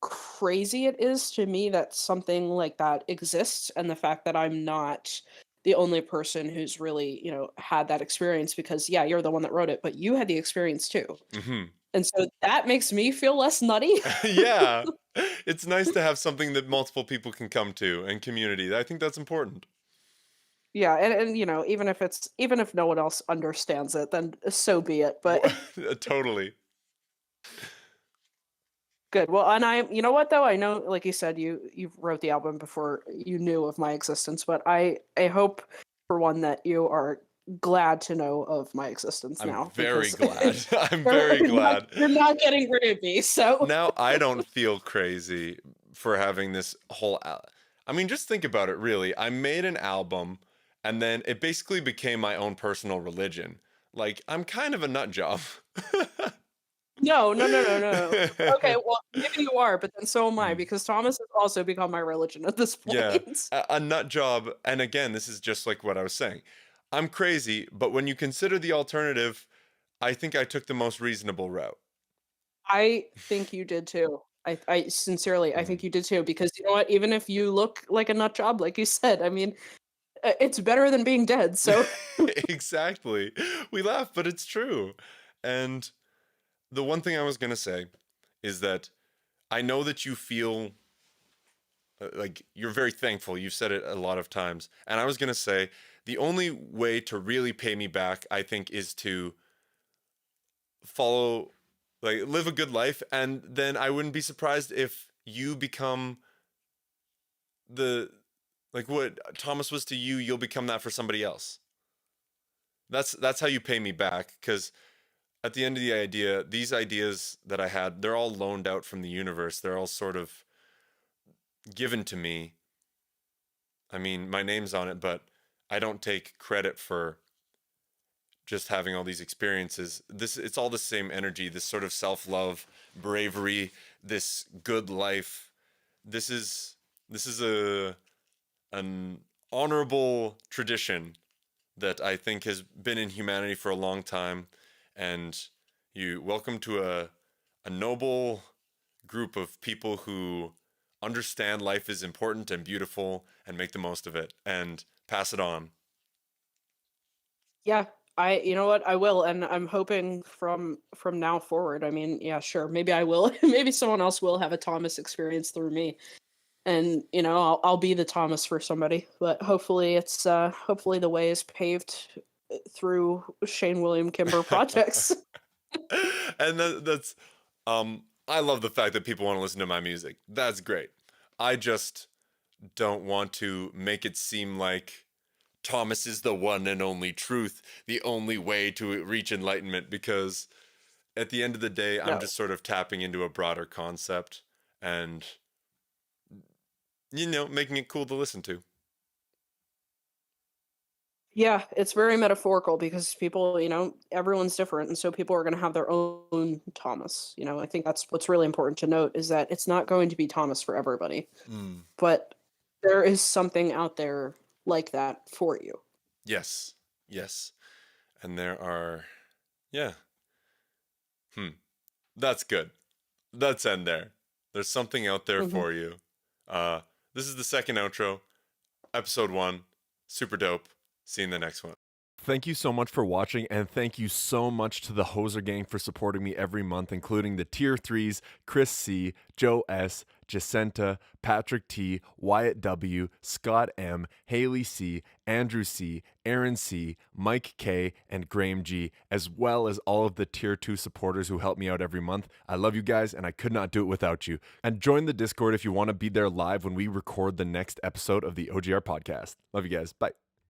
crazy it is to me that something like that exists, and the fact that I'm not the only person who's really, had that experience, because yeah, you're the one that wrote it, but you had the experience too.
Mm-hmm.
And so that makes me feel less nutty.
Yeah. It's nice to have something that multiple people can come to, and community. I think that's important.
Yeah, and even if no one else understands it, then so be it. But
Totally.
good. Well, and you know what though? I know, like you said, you wrote the album before you knew of my existence, but I hope for one that you are glad to know of my existence
I'm
now.
very
Because
glad. I'm very glad.
you're not getting rid of me. So
Now I don't feel crazy for having this whole I mean, just think about it really. I made an album and then it basically became my own personal religion. Like, I'm kind of a nut job.
no. Okay, well maybe you are, but then so am I,
Hmm.
because Thomas has also become my religion at this
Yeah,
point.
a nut job. And again, this is just like what I was saying. I'm crazy, but when you consider the alternative, I think I took the most reasonable route.
I think you did too. I sincerely, I think
Mm.
you did too, because you know what? Even if you look like a nut job, like you said, I mean, it's better than being dead. So
Exactly. We laugh, but it's true. And the one thing I was going to say is that I know that you feel like you're very thankful. You've said it a lot of times. And I was going to say the only way to really pay me back, I think, is to follow, like, live a good life. And then I wouldn't be surprised if you become the, like what Thomas was to you, you'll become that for somebody else. That's how you pay me back. Because at the end of the idea, these ideas that I had, they're all loaned out from the universe. They're all sort of given to me. I mean, my name's on it, but I don't take credit for just having all these experiences. It's all the same energy, this sort of self-love, bravery, this good life. This is an honorable tradition that I think has been in humanity for a long time, and you welcome to a noble group of people who understand life is important and beautiful and make the most of it and pass it on.
yeah, you know what? I will, and I'm hoping from now forward. I mean, yeah, sure, maybe I will. Maybe someone else will have a Thomas experience through me, and you know, I'll be the Thomas for somebody. But hopefully, hopefully the way is paved through Shane William Kimber projects.
And that's I love the fact that people want to listen to my music. That's great. I just don't want to make it seem like Thomas is the one and only truth, the only way to reach enlightenment, because at the end of the day, I'm
No.
just sort of tapping into a broader concept and, making it cool to listen to.
Yeah, it's very metaphorical because people, you know, everyone's different, and so people are going to have their own Thomas. You know, I think that's what's really important to note is that it's not going to be Thomas for everybody,
Mm.
but there is something out there like that for you.
Yes. Yes. And there are, yeah. That's good. Let's end there. There's something out there
Mhm.
for you. This is the second outro, episode 1. Super dope. See you in the next one. Thank you so much for watching, and thank you so much to the Hoser Gang for supporting me every month, including the Tier 3s, Chris C., Joe S., Jacinta, Patrick T., Wyatt W., Scott M., Hailey C., Andrew C., Aaron C., Mike K., and Graham G., as well as all of the Tier 2 supporters who help me out every month. I love you guys, and I could not do it without you. And join the Discord if you want to be there live when we record the next episode of the OGR podcast. Love you guys. Bye.